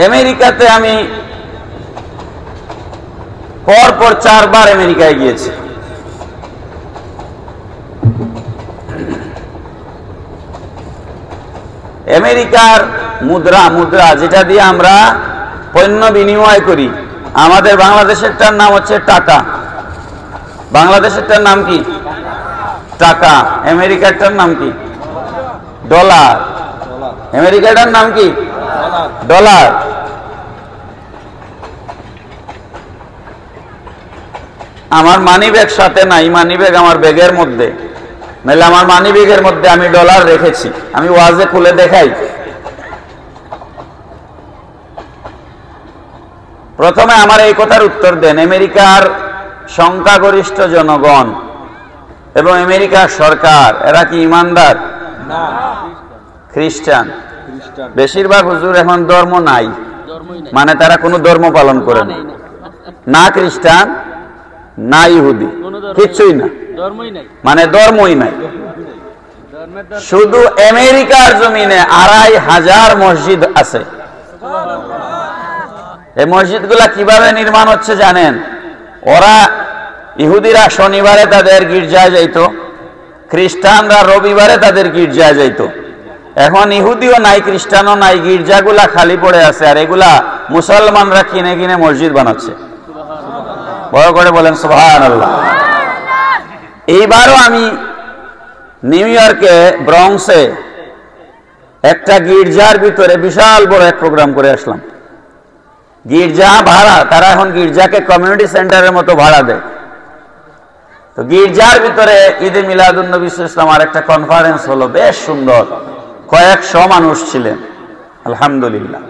আমেরিকাতে আমি পরপর 4 বার আমেরিকায় গিয়েছি। আমেরিকার মুদ্রা যেটা দিয়ে আমরা পণ্য বিনিময় করি, আমাদের বাংলাদেশেরটার নাম হচ্ছে টাকা। বাংলাদেশেরটার নাম কি? টাকা। আমেরিকারটার নাম কি? ডলার। আমেরিকাটার নাম কি? ডলার। আমার মানি ব্যাগ সাথে নাই, মানি ব্যাগ আমার ব্যাগের মধ্যে, নাহলে আমার মানি ব্যাগের মধ্যে আমি ডলার রেখেছি। আমি ওয়াজে খুলে দেখাই। প্রথমে আমার এই কথার উত্তর দেন, আমেরিকার সংখ্যাগরিষ্ঠ জনগণ এবং আমেরিকার সরকার এরা কি ইমানদার? খ্রিস্টান। বেশিরভাগ হুজুর এখন ধর্ম নাই, মানে তারা কোনো ধর্ম পালন করে না। না খ্রিস্টান, না ইহুদি, কিছুই না, মানে ধর্মই নাই। শুধু আমেরিকার জমিনে ২৫০০ মসজিদ আছে। এই মসজিদগুলা কিভাবে নির্মাণ হচ্ছে জানেন? ওরা ইহুদিরা শনিবারে তাদের গির্জায় যাইতো, খ্রিস্টানরা রবিবারে তাদের গির্জায় যাইতো। এখন ইহুদিও নাই, খ্রিস্টানও নাই, গির্জাগুলা খালি পড়ে আছে, আর এগুলা মুসলমানরা কিনে কিনে মসজিদ বানাচ্ছে। বড় করে বলেন সুবহানাল্লাহ। এইবারও আমি নিউ ইয়র্কে ব্রঙ্কসে একটা গির্জার ভিতরে বিশাল বড় এক প্রোগ্রাম করে আসলাম। গির্জা ভাড়া, তারা এখন গির্জাকে কমিউনিটি সেন্টারের মতো ভাড়া দেয়। তো গির্জার ভিতরে ঈদে মিলাদুন নবী সাল্লাল্লাহু আলাইহি ওয়াসাল্লাম একটা কনফারেন্স হলো, বেশ সুন্দর, কয়েকশো মানুষ ছিলেন, আলহামদুলিল্লাহ।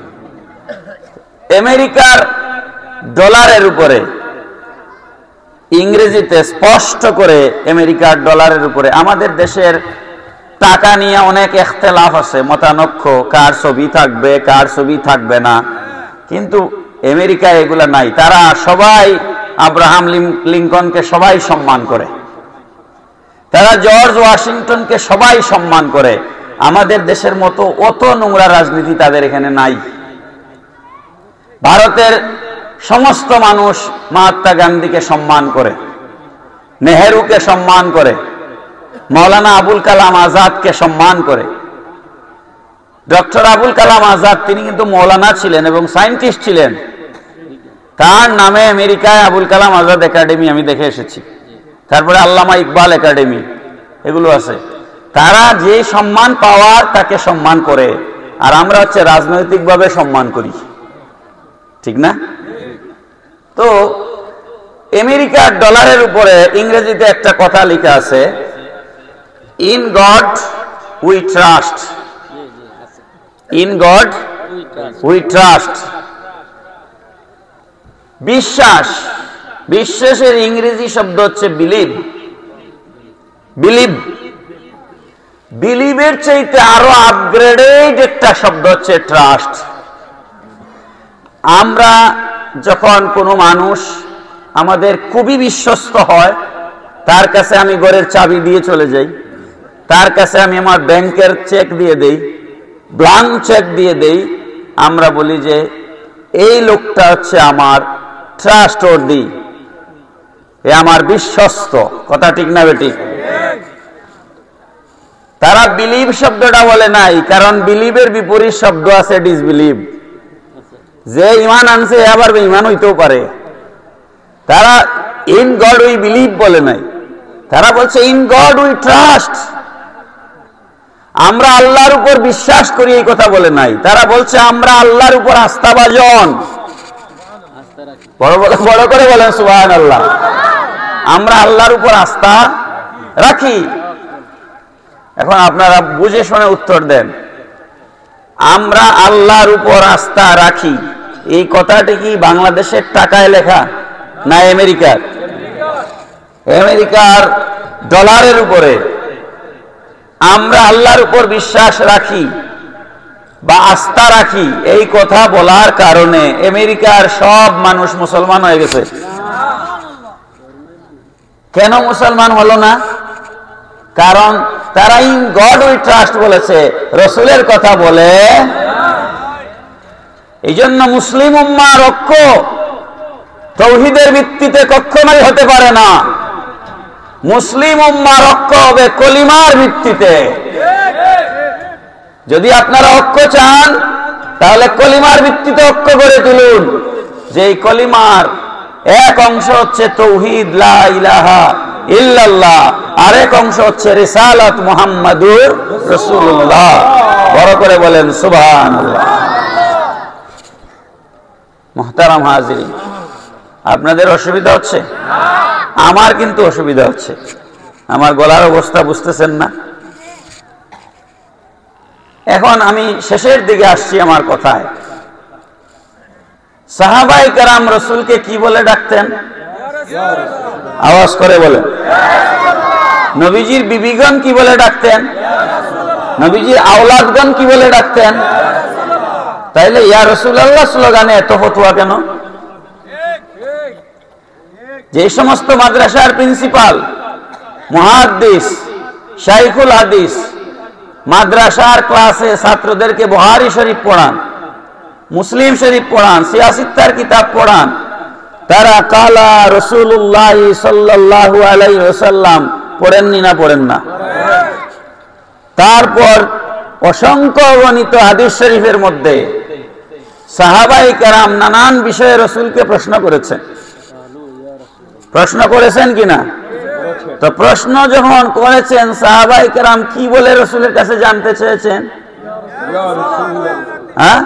আমেরিকার ডলারের উপরে ইংরেজিতে স্পষ্ট করে আমেরিকার ডলারের উপরে, আমাদের দেশের টাকা নিয়ে অনেক ইখতিলাফ আছে, মতানক্য, কার ছবি থাকবে কার ছবি থাকবে না, কিন্তু আমেরিকায় এগুলা নাই। তারা সবাই আব্রাহাম লিঙ্কনকে সবাই সম্মান করে, তারা জর্জ ওয়াশিংটনকে সবাই সম্মান করে। আমাদের দেশের মতো অত নোংরা রাজনীতি তাদের এখানে নাই। ভারতের সমস্ত মানুষ মহাত্মা গান্ধীকে সম্মান করে, নেহেরুকে সম্মান করে, মৌলানা আবুল কালাম আজাদকে সম্মান করে। ডক্টর আবুল কালাম আজাদ তিনি কিন্তু মৌলানা ছিলেন এবং সায়েন্টিস্ট ছিলেন। তার নামে আমেরিকায় আবুল কালাম আজাদ একাডেমি আমি দেখে এসেছি, তারপরে আল্লামা ইকবাল একাডেমি, এগুলো আছে। তারা যে সম্মান পাওয়ার তাকে সম্মান করে, আর আমরা হচ্ছে রাজনৈতিকভাবে সম্মান করি, ঠিক না? তো আমেরিকার ডলারের উপরে ইংরেজিতে একটা কথা লেখা আছে, in god we trust, in god we trust. বিশ্বাস, বিশ্বাসের ইংরেজি শব্দ হচ্ছে বিলিভ। বিলিভ, বিলিভের চাইতে আরো আপগ্রেডেড একটা শব্দ হচ্ছে ট্রাস্ট। আমরা যখন কোনো মানুষ আমাদের খুবই বিশ্বস্ত হয়, তার কাছে আমি ঘরের চাবি দিয়ে চলে যাই, তার কাছে আমি আমার ব্যাংকের চেক দিয়ে দেই, ব্ল্যাঙ্ক চেক দিয়ে দেই, আমরা বলি যে এই লোকটা হচ্ছে আমার ট্রাস্টওয়ার্দি, এ আমার বিশ্বস্ত। কথা ঠিক না বেটি? তারা বিলিভ শব্দটা বলে নাই, কারণ বিলিভের বিপরীত শব্দ আছে ডিসবিলিভ। যে ইমান আনছে আবার বেঈমান হইতেও পারে। তারা ইন গড উই বিলিভ বলে নাই, তারা বলছে ইন গড উই ট্রাস্ট। আমরা আল্লাহর উপর বিশ্বাস করি, এই কথা বলে নাই। তারা বলছে আমরা আল্লাহর উপর আস্থাভাজন। বড় করে বলেন সুবহানাল্লাহ। আমরা আল্লাহর উপর আস্থা রাখি। এখন আপনারা বুঝে শুনে উত্তর দেন, আমরা আল্লাহর উপর আস্থা রাখি, এই কথাটি কি বাংলাদেশের টাকায় লেখা না আমেরিকার? আমেরিকার ডলারের উপরে আমরা আল্লাহর উপর বিশ্বাস রাখি বা আস্থা রাখি, এই কথা বলার কারণে আমেরিকার সব মানুষ মুসলমান হয়ে গেছে। কেন মুসলমান হলো না? কারণ তারা ইন গড উই ট্রাস্ট বলেছে, রসুলের কথা বলে। এই জন্য মুসলিম উম্মাহর ঐক্য তাওহীদের ভিত্তিতে কখনোই হতে পারে না। মুসলিম উম্মাহর ঐক্য হবে কলিমার ভিত্তিতে। যদি আপনারা ঐক্য চান, তাহলে কলিমার ভিত্তিতে ঐক্য গড়ে তুলুন। যে কলিমার এক অংশ হচ্ছে তাওহীদ লা ইলাহা ইল্লাল্লাহ, আরেক অংশ হচ্ছে রিসালাত মুহাম্মাদুর রাসূলুল্লাহ। বড় করে বলেন সুবহানাল্লাহ। মুহতারাম হাজিরিন, আপনাদের অসুবিধা হচ্ছে? আমার কিন্তু অসুবিধা হচ্ছে। আমার গলার অবস্থা বুঝতেছেন না? এখন আমি শেষের দিকে আসছি আমার কথায়। সাহাবায়ে কেরাম রাসূলকে কি বলে ডাকতেন? আওয়াজ করে বলেন। নবীজির বিবিগণ কি বলে ডাকতেন? নবীজির আওলাদগণ কি বলে ডাকতেন? তাইলে ইয়া রাসূলুল্লাহ স্লোগানে এত ফতোয়া কেন? যে সমস্ত মাদ্রাসার প্রিন্সিপাল, মুহাদ্দিস, শাইখুল হাদিস মাদ্রাসার ক্লাসে ছাত্রদেরকে বুখারী শরীফ পড়ান, মুসলিম শরীফ পড়ান, সিয়াসিত্তার কিতাব পড়ান, তারা কালা রাসূলুল্লাহ সাল্লাল্লাহু আলাইহি ওয়াসাল্লাম পড়েননি না পড়েন না? তারপর অসংখ্য গণিত হাদিস শরীফের মধ্যে সাহাবায়ে কেরাম নানান বিষয়ে রাসূলকে প্রশ্ন করেছেন। প্রশ্ন করেছেন কিনা? তো প্রশ্ন যখন করেছেন, সাহাবায়ে কেরাম কি বলে রাসূলের কাছে জানতে চেয়েছেন? হ্যাঁ,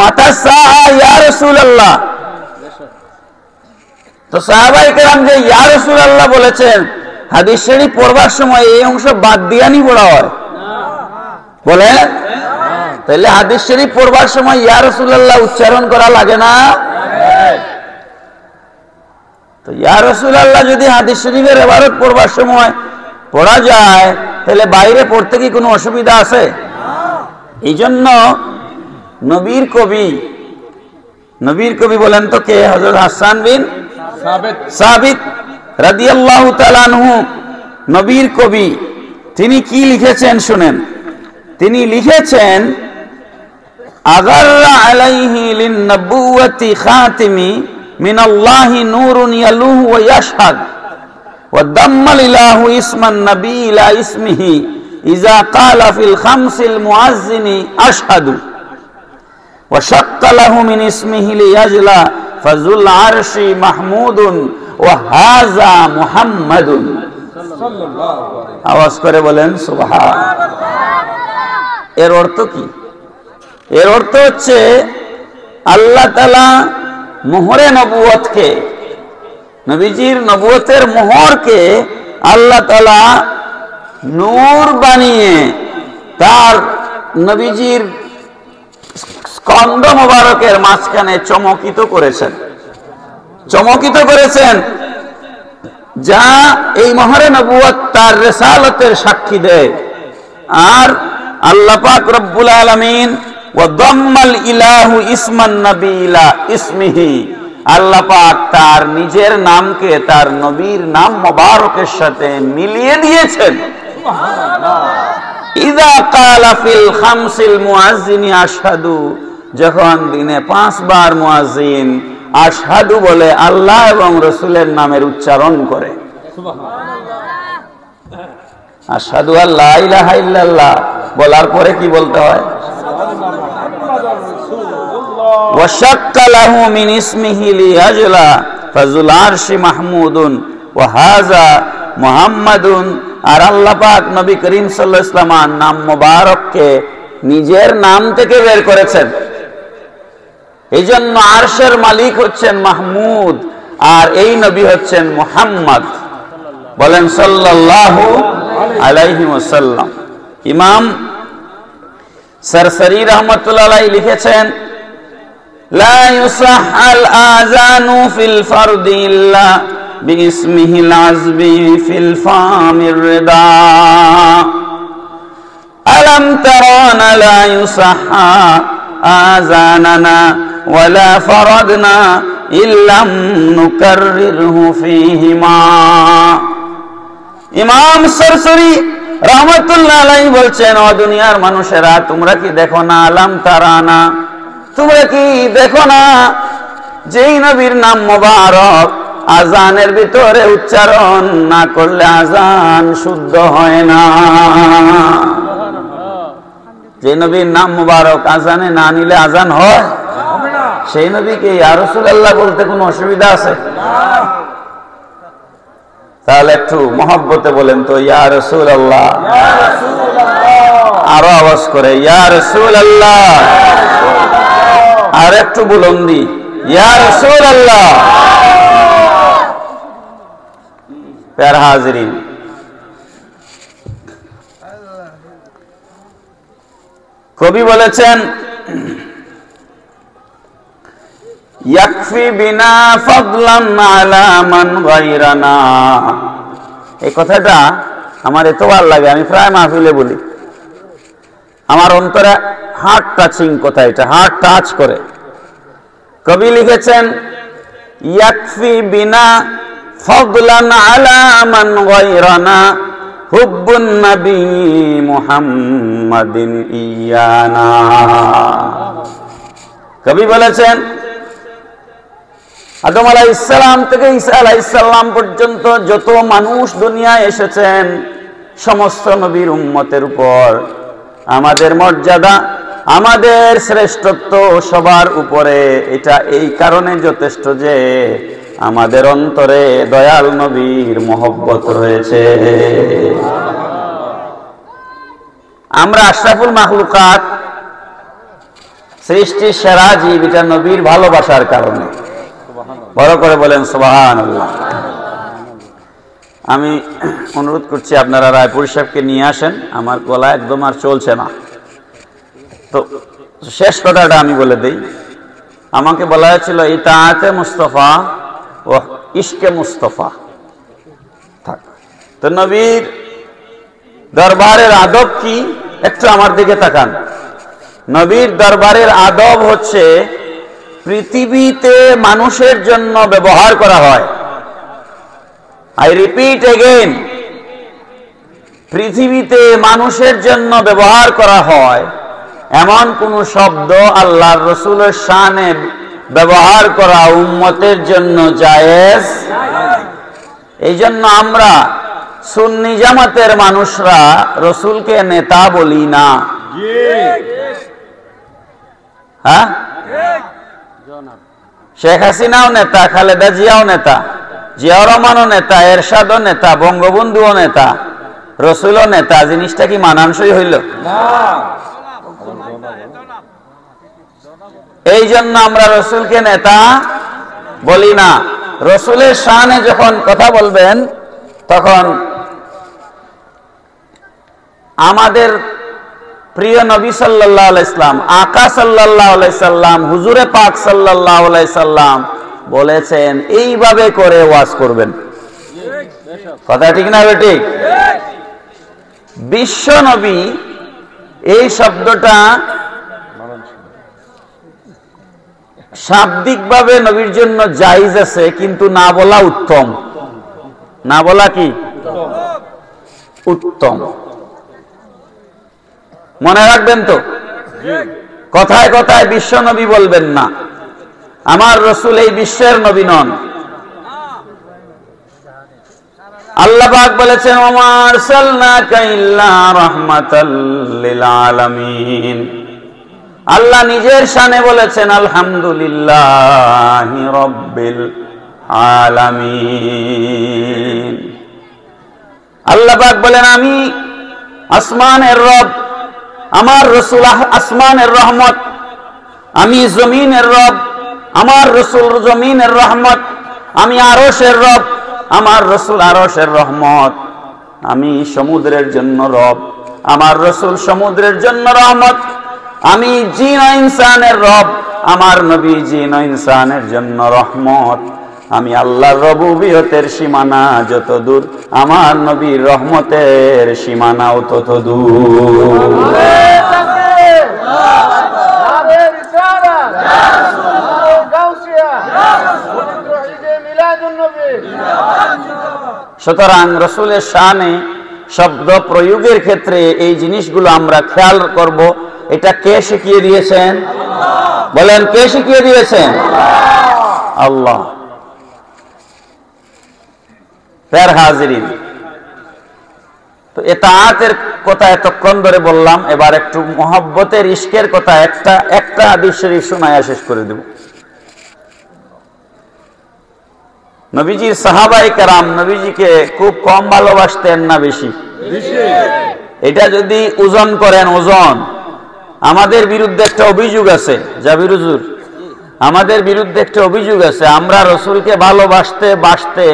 মাতা সাআ ইয়া রাসূলুল্লাহ। তো সাহাবায়ে কেরাম যে ইয়া রাসূলুল্লাহ বলেছেন, হাদিস শরীফ পড়বার সময় এই অংশ বাদ দিয়া নি পড়া হয়? বলে তাহলে হাদিস শরীফ পড়বার সময় ইয়া রাসূলুল্লাহ উচ্চারণ করা লাগে না? তো ইয়া রাসূলুল্লাহ যদি হাদিস শরীফের ইবারত পড়বার সময় পড়া যায়, তাহলে বাইরে পড়তে কি কোনো অসুবিধা আছে? এই জন্য নবীর কবি বলেন তো কে? হযরত হাসান বিন সাবিত রাদিয়াল্লাহু তাআলা আনহু নবীর কবি। তিনি কি লিখেছেন শুনেন। তিনি লিখেছেন, আগাররা আলাইহি লিন-নবুওয়াতি খাতিমি মিনাল্লাহি নূরুন ইয়ালুহু ওয়া ইয়াশহাদ ওয়া দাম্মাল ইলাহু ইসমান নবী ইলা ইসমিহি ইযা ক্বালা ফিল খামসিল মুআজ্জিনি আশহাদু ওয়া শাক্কা লাহু মিন ইসমিহি লিয়াজলা ফাজুল আরশি মাহমুদুন ওয়া হাযা মুহাম্মাদুন। আওয়াজ করে বলেন সুবহানাল্লাহ। এর অর্থ কি? এর অর্থ হচ্ছে আল্লাহ তাআলা মোহরে নবুয়তকে, নবীজির নবুয়তের মোহরকে আল্লাহ তাআলা নূর বানিয়ে তার নবীজির স্কন্ধ মোবারকের মাঝখানে চমকিত করেছেন, যা এই মোহরে নবুয়ত তার রিসালতের সাক্ষী দেয়। আর আল্লাহ পাক রব্বুল আলামিন ওয়া দাম্মাল ইলাহু ইসমান নবী ইলা ইসমিহি, আল্লাহ পাক তার নিজের নামকে তার নবীর নাম মোবারকের সাথে মিলিয়ে দিয়েছেন। ইযা ক্বালা ফিল খামসিল মুআজ্জিনি আশহাদু, যখন দিনে 5 বার মুয়াজ্জিন আশহাদু বলে আল্লাহ এবং রাসূলের নামের উচ্চারণ করে। আশহাদু আল্লা ইলাহা ইল্লাল্লাহ বলার পরে কি বলতে হয়? ওয়া শাক্কা লাহু মিন ইসমিহি লিয়াজলা ফাজুল আরশি মাহমুদুন ওয়া হাযা মুহাম্মাদুন। আর আল্লাহ পাক নবী করিম সাল্লাল্লাহু আলাইহি ওয়াসাল্লামের নাম মোবারককে নিজের নাম থেকে বের করেছেন। এই জন্য আরশের মালিক হচ্ছেন মাহমুদ, আর এই নবী হচ্ছেন মুহাম্মদ। বলেন সাল্লাল্লাহু আলাইহি ওয়াসাল্লাম। ইমাম সরসরি রাহমাতুল্লাহ আলাইহি লিখেছেন, লা ইউসাহাল আযানু ফিল ফারদি ইল্লা বিইসমিহিল আযবি ফিল ফামির রিদা আলাম তারানা লা ইউসাহা আযানানা ওয়ালা ফারাদনা ইল্লাম নুকাররিরহু ফীহিমা। ইমাম সরসরি রাহমাতুল্লাহ আলাইহি বলছেন, ও দুনিয়ার মানুষেরা, তোমরা কি দেখো না? আলাম তারানা, তোমরা কি দেখো না যেই নবীর নাম মোবারক আজানের ভিতরে উচ্চারণ না করলে আজান শুদ্ধ হয় না। যে নবীর নাম মোবারক আজানে না নিলে আজান হয়? সেই নবীকে ইয়া রাসূলুল্লাহ বলতে কোনো অসুবিধা আছে? তাহলে একটু মহব্বতে বলেন তো, ইয়া রাসূলুল্লাহ। আরো আওয়াজ করে, ইয়া রাসূলুল্লাহ। আর একটু বুলন্দি, ইয়া রাসূলুল্লাহ। প্যার হাজিরিন, কবি বলেছেন, ইয়াকফি বিনা ফাদলান আলা মান গায়রানা। এই কথাটা আমার এত ভালো লাগে, আমি প্রায় মাহফিলে বলি। আমার অন্তরে হার্ট টাচিং কথা, এটা হার্ট টাচ করে। কবি লিখেছেন, ইয়াকফি বিনা ফাদলান আলা মান গায়রানা হুব্বুন নবী মুহাম্মাদিন ইয়ানা। কবি বলেছেন আদম আলাইহিস সালাম থেকে ঈসা আলাইহিস সালাম পর্যন্ত যত মানুষ দুনিয়ায় এসেছেন সমস্ত নবীর উম্মতের উপর আমাদের মর্যাদা, আমাদের শ্রেষ্ঠত্ব সবার উপরে। এটা এই কারণে যথেষ্ট যে আমাদের অন্তরে দয়াল নবীর মহব্বত রয়েছে। আমরা আশরাফুল মাখলুকাত, সৃষ্টির সেরা জীব, এটা নবীর ভালোবাসার কারণে। বড় করে বলেন সুবহানাল্লাহ। আমি অনুরোধ করছি আপনারা রায়পুর সাহেবকে নিয়ে আসেন, আমার গলা একদম আর চলছে না। তো শেষ কথাটা আমি বলে দিই, আমাকে বলা হয়েছিল ইতাআতে মুস্তাফা ও ইশকে মুস্তাফা থাক। তো নবীর দরবারের আদব কি একটু আমার দিকে তাকান। নবীর দরবারের আদব হচ্ছে পৃথিবীতে মানুষের জন্য ব্যবহার করা হয়। আই রিপিট এগেইন, পৃথিবীতে মানুষের জন্য ব্যবহার করা হয় এমন কোন শব্দ আল্লাহর রাসূলের শানে ব্যবহার করা উম্মতের জন্য জায়েজ। এই জন্য আমরা সুন্নি জামাতের মানুষরা রাসূলকে নেতা বলি না। হ্যাঁ, শেখ হাসিনাও নেতা, খালেদা জিয়াও নেতা, জিয়াউর রহমানও নেতা, এরশাদও নেতা, বঙ্গবন্ধুও নেতা, রাসূলও নেতা। জিনিসটা কি মানানসই হইল? এই জন্য আমরা রাসূলকে নেতা বলি না। রাসূলের শানে যখন কথা বলবেন তখন আমাদের প্রিয় নবী সাল্লাল্লাহু আলাইহি সাল্লাম, আকা সাল্লাল্লাহু আলাইহি সাল্লাম, হুজুরে পাক সাল্লাল্লাহু আলাইহি সাল্লাম বলেছেন এইভাবে করে ওয়াজ করবেন। কথা ঠিক না বেঠিক? বিশ্ব নবী এই শব্দটা শাব্দিকভাবে নবীর জন্য জায়েজ আছে, কিন্তু না বলা উত্তম। না বলা কি উত্তম? মনে রাখবেন তো, কথায় কথায় বিশ্ব নবী বলবেন না। আমার রাসূল এই বিশ্বের নবী নন। আল্লাহ পাক বলেছেন ওমা আরসালনাকা ইল্লা রাহমাতাল লিল আলামিন। আল্লাহ নিজের শানে বলেছেন আলহামদুলিল্লাহি রাব্বিল আলামিন। আল্লাহ পাক বলেন আমি আসমানের রব, আমার রাসূল আসমানের রহমত। আমি জমিনের রব, আমার রাসূল জমিনের রহমত। আমি আরশের রব, আমার রাসূল আরশের রহমত। আমি সমুদ্রের জন্য রব, আমার রাসূল সমুদ্রের জন্য রহমত। আমি জিন ও ইনসানের রব, আমার নবী জিন ও ইনসানের জন্য রহমত। আমি আল্লাহর রবুবিয়তের সীমানা যত দূর, আমার নবীর রহমতের সীমানাও তত দূর। সুতরাং রাসূলের শানে শব্দ প্রয়োগের ক্ষেত্রে এই জিনিসগুলো আমরা খেয়াল করব। এটা কে শিখিয়ে দিয়েছেন? বলেন, কে শিখিয়ে দিয়েছেন? আল্লাহ। ফের হাজিরিন, তো ইতাআতের কথা এতক্ষণ ধরে বললাম, এবার একটু মহব্বতের ইশকের কথা একটা হাদিস শরীফ শোনায়া শেষ করে দেব। নবীজির সাহাবায়ে কেরাম নবীজিকে খুব কম ভালোবাসতেন না বেশি? এটা যদি ওজন করেন, ওজন, আমাদের বিরুদ্ধে একটা অভিযোগ আছে, জাবির হুজুর, আমাদের বিরুদ্ধে একটা অভিযোগ আছে, আমরা রাসূলকে ভালোবাসতে বাসতে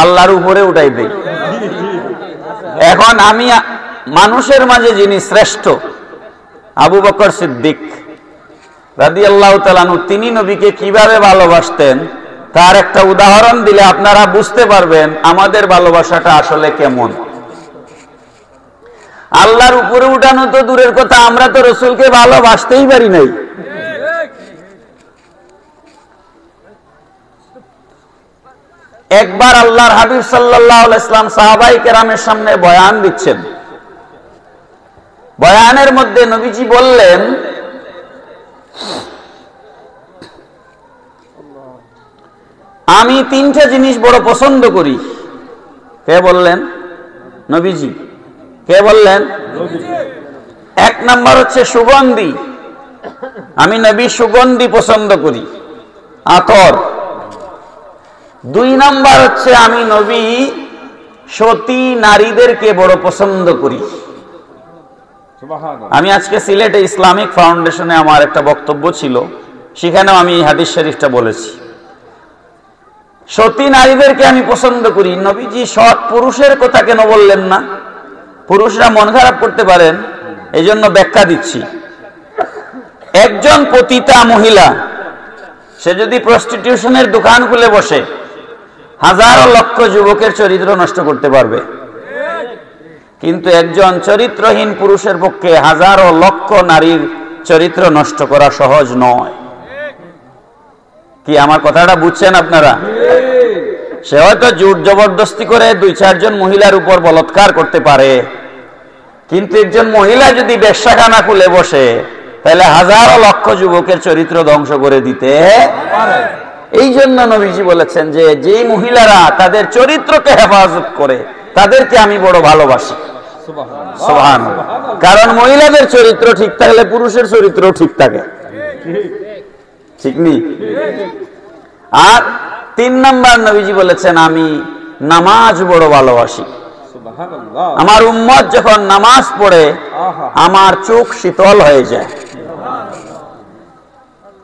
আল্লাহর উপরে উঠাই দেই। এখন আমি মানুষের মাঝে যিনি শ্রেষ্ঠ, আবু বকর সিদ্দিক রাদিয়াল্লাহু তাআলা আনহু, তিনি নবীকে কিভাবে ভালোবাসতেন তার একটা উদাহরণ দিলে আপনারা বুঝতে পারবেন আমাদের ভালোবাসাটা আসলে কেমন। আল্লাহর উপরে উঠানো তো দূরের কথা, আমরা তো রাসূলকে ভালোবাসতেই পারি নাই। একবার আল্লাহর হাবিব সাল্লাল্লাহু আলাইহি ওয়াসাল্লাম সাহাবায়ে কেরামের সামনে বয়ান দিচ্ছেন। বয়ানের মধ্যে নবীজি বললেন, আমি তিনটা জিনিস বড় পছন্দ করি। কে বললেন? নবীজি। কে বললেন? এক নাম্বার হচ্ছে সুগন্ধি। আমি নবী সুগন্ধি পছন্দ করি, আতর। দুই নাম্বার হচ্ছে আমি নবী সতী নারীদেরকে বড় পছন্দ করি। আমি আজকে সিলেটে ইসলামিক ফাউন্ডেশনে আমার একটা বক্তব্য ছিল, সেখানেও আমি এই হাদিস শরীফটা বলেছি। সতী নারীদেরকে আমি পছন্দ করি। নবীজি সৎ পুরুষের কথা কেন বললেন না? পুরুষরা মন খারাপ করতে পারেন, এই জন্য ব্যাখ্যা দিচ্ছি। একজন পতিতা মহিলা, সে যদি প্রস্টিটিউশনের দোকান খুলে বসে, হাজারো লক্ষ যুবকের চরিত্র নষ্ট করতে পারবে। কিন্তু একজন চরিত্রহীন পুরুষের পক্ষে হাজারো লক্ষ নারীর চরিত্র নষ্ট করা সহজ নয়। কি আমার কথাটা বুঝছেন আপনারা? সে হয়তো জোর জবরদস্তি করে 2-4 মহিলার উপর বলাৎকার করতে পারে, কিন্তু একজন মহিলা যদি বেশ্যাখানা খুলে বসে, তাহলে হাজারো লক্ষ যুবকের চরিত্র ধ্বংস করে দিতে পারে। এই জন্য নবীজি বলেছেন যে যেই মহিলারা তাদের চরিত্রকে হেফাজত করে, তাদেরকে আমি বড় ভালোবাসি। সুবহানাল্লাহ। কারণ মহিলাদের চরিত্র ঠিক থাকলে পুরুষের চরিত্র ঠিক থাকে, ঠিক নেই? আর 3 নাম্বার নবীজি বলেছেন আমি নামাজ বড় ভালোবাসি। আমার উম্মত যখন নামাজ পড়ে আমার চোখ শীতল হয়ে যায়।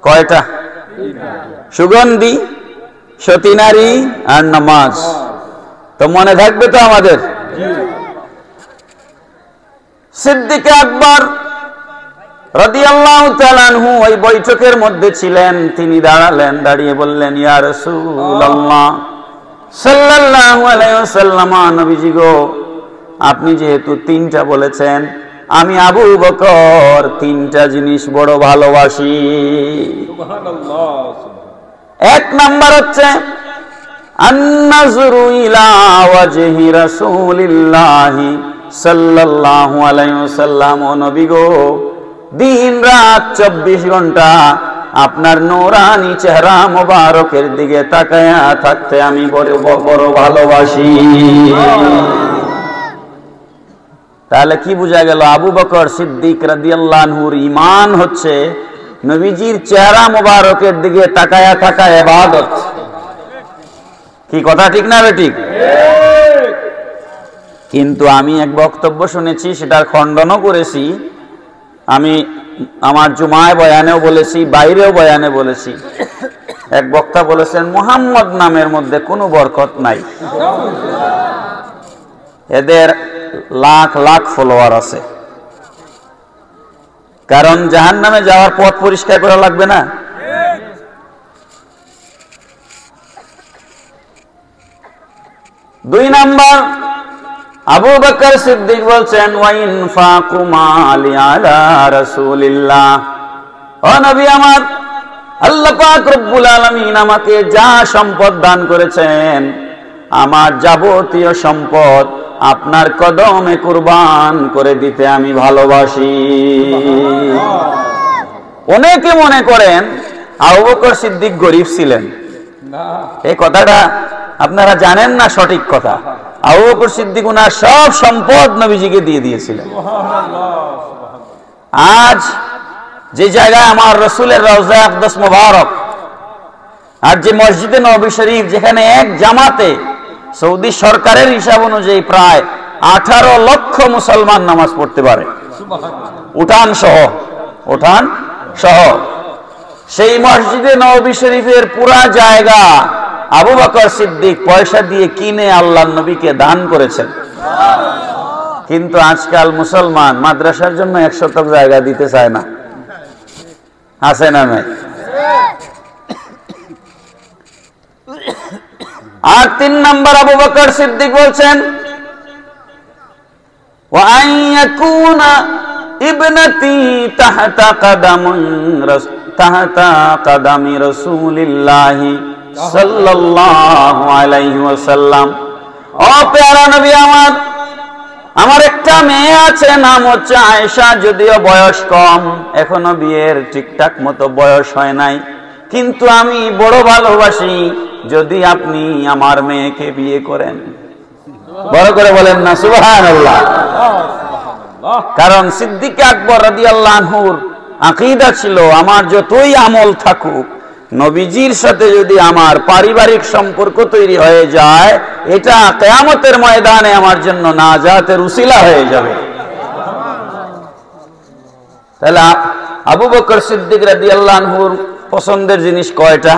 কয়টা? সুগন্ধি, সতী নারী আর নামাজ। তো মনে থাকবে তো আমাদের? সিদ্দিক আকবর রাদিয়াল্লাহু তাআলা আনহু ওই বৈঠকের মধ্যে ছিলেন। তিনি দাঁড়ালেন, দাঁড়িয়ে বললেন, ইয়া রাসূলুল্লাহ সাল্লাল্লাহু আলাইহি ওয়াসাল্লাম, নবীজি গো, আপনি যেহেতু 3টা বলেছেন, আমি আবু বকর 3টা জিনিস বড় ভালোবাসি। এক নাম্বার হচ্ছে আন-নাযরু ইলা ওয়াজহি রাসূলিল্লাহি সাল্লাল্লাহু আলাইহি ওয়াসাল্লাম। ও নবী গো, দিন রাত 24 ঘন্টা আপনার নূরানি চেহারা মোবারকের দিকে তাকায়া থাকতে আমি বড় বড় ভালোবাসি। তাহলে কি বোঝা গেল? আবু বকর সিদ্দিক রাদিয়াল্লাহু আনহুর ঈমান হচ্ছে নবীজির চেহারা মোবারকের দিকে তাকায়া থাকা ইবাদত। কি কথা ঠিক না ঠিক? কিন্তু আমি এক বক্তব্য শুনেছি, সেটার খণ্ডনও করেছি। আমি আমার জুমায় বয়ানেও বলেছি, বাইরেও বয়ানে বলেছি। এক বক্তা বলেছেন মুহাম্মদ নামের মধ্যে কোনো বরকত নাই, এদের লাখ লাখ ফলোয়ার আছে। কারণ জাহান্নামে যাওয়ার পথ পরিষ্কার করা লাগবে না? দুই নাম্বার, আবু বকর সিদ্দিক বলছেন ওয়া ইনফাকু মালি আলা রাসূলিল্লাহ। ও নবী আমার, আল্লাহ পাক রব্বুল আলামিন আমাকে যা সম্পদ দান করেছেন, আমার যাবতীয় সম্পদ আপনার কদমে কুরবান করে দিতে আমি ভালোবাসি। অনেকে মনে করেন আবু বকর সিদ্দিক গরীব ছিলেন। এই কথাটা আপনারা জানেন না, সঠিক কথা। আবু বকর সিদ্দিক ওনার সব সম্পদ নবীজিকে দিয়ে দিয়েছিলেন। আজ যে জায়গায় আমার রসুলের রওজা আকদাস মুবারক, আর যে মসজিদে নববী শরীফ, যেখানে এক জামাতে সৌদি সরকারের হিসাব অনুযায়ী প্রায় 18 লক্ষ মুসলমান নামাজ পড়তে পারে, উঠান সহ, সেই মসজিদে নববী শরীফের পুরা জায়গা আবু বকর সিদ্দিক পয়সা দিয়ে কিনে আল্লাহর নবীকে দান করেছেন। কিন্তু আজকাল মুসলমান মাদ্রাসার জন্য 1 শতক জায়গা দিতে চায় না। আছে না নাই? আর 3 নাম্বার আবু বকর সিদ্দিক বলছেন ওয়া আইয়াকুনা ইবনাতি তাহতা কাদামি রাসূলিল্লাহি সাল্লাল্লাহু আলাইহি ওয়াসাল্লাম। ও প্যারা নবী আমার একটা মেয়ে আছে, নাম হচ্ছে আয়েশা। যদিও বয়স কম, এখনো বিয়ের ঠিকঠাক মতো বয়স হয় নাই, কিন্তু আমি বড় ভালোবাসি যদি আপনি আমার মেয়েকে বিয়ে করেন। বড় করে বলেন না সুবহানাল্লাহ। কারণ সিদ্দিক আকবর রাদিয়াল্লাহু আনহুর আকীদা ছিল, আমার যতই আমল থাকুক, নবীজির সাথে যদি আমার পারিবারিক সম্পর্ক তৈরি হয়ে যায়, এটা কিয়ামতের ময়দানে আমার জন্য নাজাতের উসিলা হয়ে যাবে। তাহলে আবু বকর সিদ্দিক রাদিয়াল্লাহু আনহুর পছন্দের জিনিস কয়টা?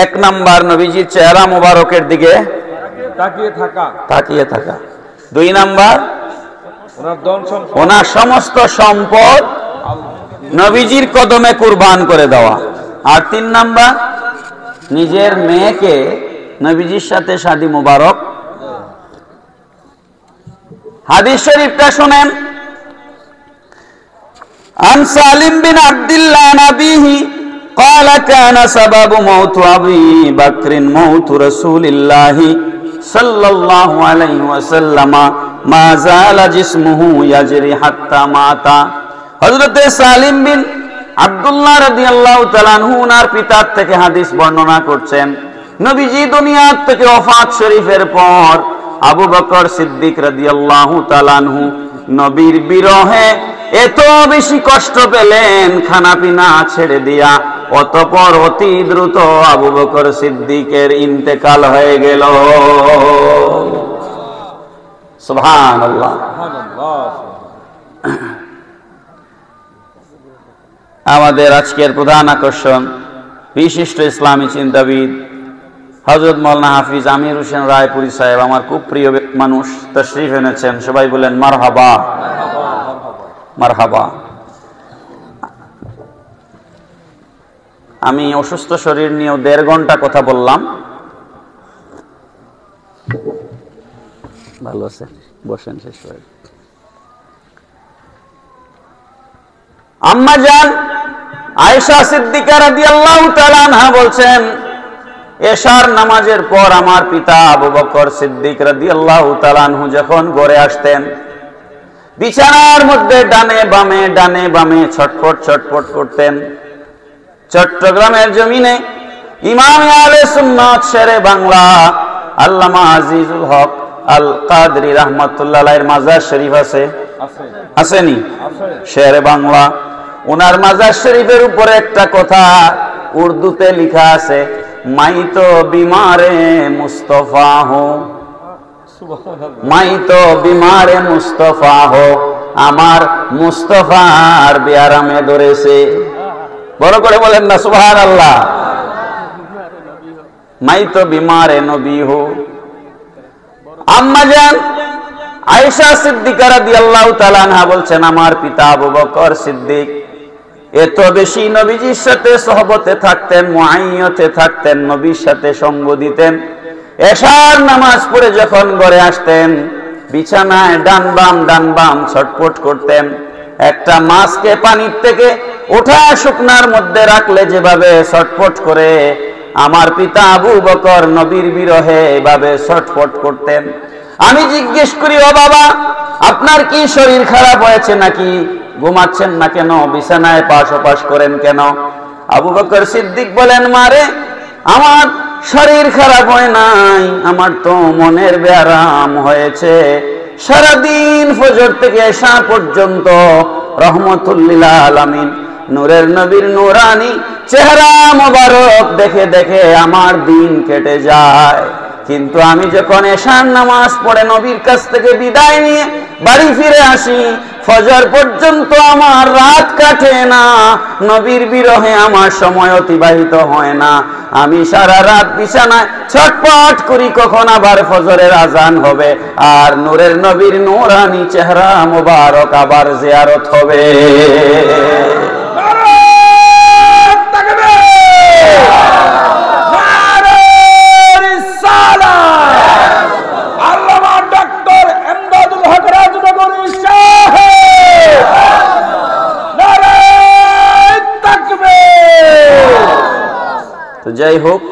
এক নাম্বার, নবীজির চেহারা মোবারকের দিকে তাকিয়ে থাকা। দুই নাম্বার, ওনার সমস্ত সম্পদ নবীজির কদমে কুরবান করে দেওয়া। আর তিন নাম্বার, নিজের মেয়েকে নবীজির সাথে শাদী মুবারক। হাদিস শরীফটা শুনেন। আন সালিম বিন আব্দুল্লাহ নবীহি قال كان سبب موت أبي بكر موت رسول الله صلى الله عليه وسلم ما زال جسمه يجري حتى مات। হযরত সালিম বিন আব্দুল্লাহ রাদিয়াল্লাহু তাআলা আনহু ওনার পিতার থেকে হাদিস বর্ণনা করছেন, নবীজি দুনিয়া থেকে ওফাত শরীফের পর আবু বকর সিদ্দিক রাদিয়াল্লাহু তাআলা আনহু নবীর বিরহে এত বেশি কষ্ট পেলেন, খানা পিনা ছেড়ে দিয়া, অতঃপর অতি দ্রুত আবু বকর সিদ্দিকের ইন্তেকাল হয়ে গেল। সুবহানাল্লাহ। আমাদের আজকের প্রধান আকর্ষণ বিশিষ্ট ইসলামী চিন্তাবিদ হযরত মাওলানা হাফিজ আমির হোসেন রায়পুরী সাহেব, আমার খুব প্রিয় মানুষ, তাশরীফ এনেছেন। সবাই বলেন মারহাবা মারহাবা। আমি অসুস্থ শরীর নিয়েও 1.5 ঘন্টা কথা বললাম। ভালো আছে, বসেন। শেষ হয়ে আম্মা জান আয়েশা সিদ্দিকা রাদিয়াল্লাহু তাআলা আনহা বলছেন, এশার নামাজের পর আমার পিতা আবু বকর সিদ্দিক রাদিয়াল্লাহু তাআলা আনহু যখন ঘরে আসতেন, বিছানার মধ্যে ডানে বামে ছটফট করতেন। চট্টগ্রামের জমিনে ইমাম আহলে সুন্নাত শেরে বাংলা আল্লামা আজিজুল হক আল কাদরি রাহমাতুল্লাহ আলাইহির মাজার শরীফ আসেনি? শেরে বাংলা। ওনার মাজার শরীফের উপরে একটা কথা উর্দুতে লেখা আছে, মাই তো বিমারে মুস্তফা হো, মাই তো বিমারে মুস্তফা হো, আমার মুস্তফার বিয়ারামে ধরেছে। বড় করে বলেন না সুবহানাল্লাহ। মাই তো বিমারে নবী হো। আম্মা জান আয়েশা সিদ্দিকা রাদিয়াল্লাহু তাআলা আনহা বলছেন, আমার পিতা আবু বকর সিদ্দিক এত বেশি নবীজির সাথে সহবতে থাকতেন, মুআইয়াতে থাকতেন, নবীর সাথে সঙ্গ দিতেন। এশার নামাজ পড়ে যখন ঘরে আসতেন, বিছানায় ডান বাম ছটফট করতেন। একটা মাছকে পানির থেকে ওঠা শুকনার মধ্যে রাখলে যেভাবে ছটফট করে, আমার পিতা আবু বকর নবীর বিরহে এভাবে ছটফট করতেন। আমি জিজ্ঞেস করি, ও বাবা, আপনার কি শরীর খারাপ হয়েছে নাকি? ঘুমাচ্ছেন না কেন? বিছানায় পাশ ওপাশ করেন কেন? আবু বকর সিদ্দিক বলেন, মারে, আমার শরীর খারাপ হয় নাই, আমার তো মনের ব্যারাম হয়েছে। সারাদিন ফজর থেকে এশা পর্যন্ত রহমতুল্লিল আলামিন নূরের নবীর নূরানি চেহারা মোবারক দেখে আমার দিন কেটে যায়। কিন্তু আমি যখন এশার নামাজ পড়ে নবীর কাছ থেকে বিদায় নিয়ে বাড়ি ফিরে আসি, ফজর পর্যন্ত আমার রাত কাটে না, নবীর বিরহে আমার সময় অতিবাহিত হয় না। আমি সারা রাত বিছানায় ছটপট করি কখন আবার ফজরের আজান হবে আর নূরের নবীর নূরানি চেহারা মোবারক আবার জিয়ারত হবে। যাই হোক,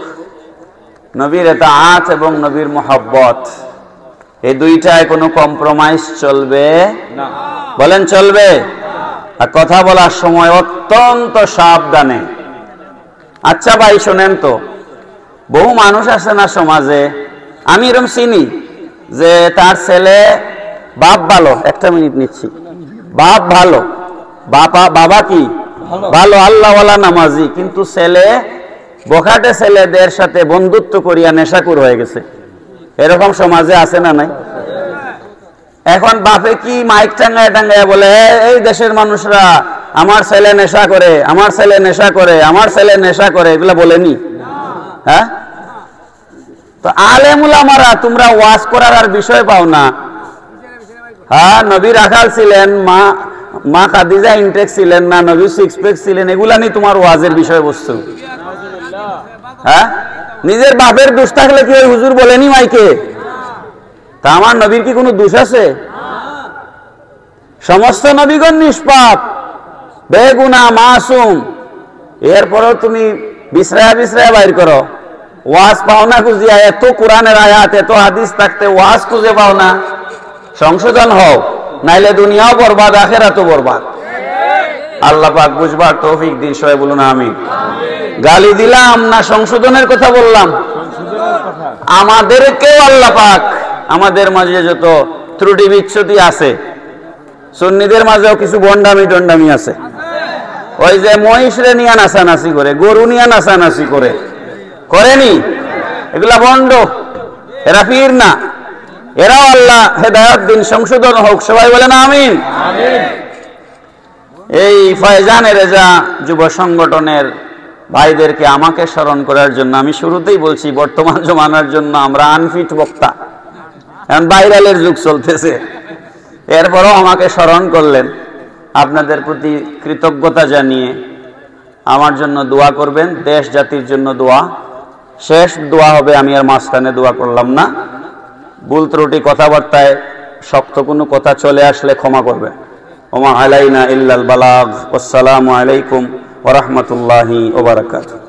নবীর ইতাআত এবং নবীর মুহাব্বত এই দুইটায় কোনো কম্প্রোমাইজ চলবে না। বলেন চলবে? আর কথা বলার সময় অত্যন্ত সাবধানে। আচ্ছা ভাই শোনেন তো, বহু মানুষ আছে না সমাজে, আমি এরকম চিনি যে তার ছেলে বাপ ভালো, একটা মিনিট নিচ্ছি, বাপ ভালো, বাবা কি ভালো, আল্লাহওয়ালা নামাজি, কিন্তু ছেলে বখাটে ছেলেদের সাথে বন্ধুত্ব করিয়া নেশাকুর হয়ে গেছে। এরকম সমাজে আছে না নাই? এখন বাপে কি মাইক টাঙ্গায় টাঙ্গায় বলে, এই দেশের মানুষরা আমার ছেলে নেশা করে, আমার ছেলে নেশা করে, আমার ছেলে নেশা করে, এগুলা বলেনি? হ্যাঁ, তো আলেম উলামারা তোমরা ওয়াজ করার আর বিষয় পাও না। হ্যাঁ, নবী রাখাল ছিলেন, মা খাদিজা ইনটেক ছিলেন না, নবী সিক্স প্যাক ছিলেন, এগুলা নিয়ে তোমার ওয়াজের বিষয়বস্তু। হ্যাঁ, নিজের বাপের দোষ থাকলে কি ওই হুজুর বলেনি মাইকে? তা আমার নবীর কি কোনো দোষ আছে? সমস্ত নবীগণ নিষ্পাপ, বেগুনা, মাসুম, এরপরও তুমি বিশ্রায়া বিশ্রায়া বাইর করো। ওয়াজ পাও না খুঁজিয়া, এত কোরআনের আয়াত, এত হাদিস থাকতে ওয়াজ খুঁজে পাও না। সংশোধন হও, নাইলে দুনিয়াও বরবাদ, আখিরাতও বরবাদ। আল্লাহ পাক বুঝবার তৌফিক দিন, সবাই বলুন আমিন। গালি দিলাম না সংশোধনের কথা বললাম? আমাদেরকেও আল্লাহ পাক, আমাদের মাঝে যত ত্রুটি বিচ্ছুতি আছে, সুন্নিদের মাঝেও কিছু বন্ডামি টন্ডামি আছে। ওই যে মহিষরে নিয়ে নাচানাচি করে, গরু নিয়ে নাচানাচি করে, করেনি? এগুলা বন্ড, এরা পীর না, এরাও আল্লাহ হেদায়েত দিন, সংশোধন হোক, সবাই বলেন আমিন। এই ফয়জানে রেজা যুব সংগঠনের ভাইদেরকে আমাকে স্মরণ করার জন্য আমি শুরুতেই বলছি, বর্তমান জমানার জন্য আমরা আনফিট বক্তা, এখন ভাইরালের যুগ চলতেছে, এরপরও আমাকে স্মরণ করলেন। আপনাদের প্রতি কৃতজ্ঞতা জানিয়ে আমার জন্য দোয়া করবেন, দেশ জাতির জন্য দোয়া। শেষ দোয়া হবে, আমি আর মাঝখানে দোয়া করলাম না। ভুল ত্রুটি কথাবার্তায় শক্ত কোনো কথা চলে আসলে ক্ষমা করবেন। ওমা আলাইনা ইল্লাল বালাগ। আসসালামু আলাইকুম ওয়া রাহমাতুল্লাহি ওয়া বারাকাতুহু।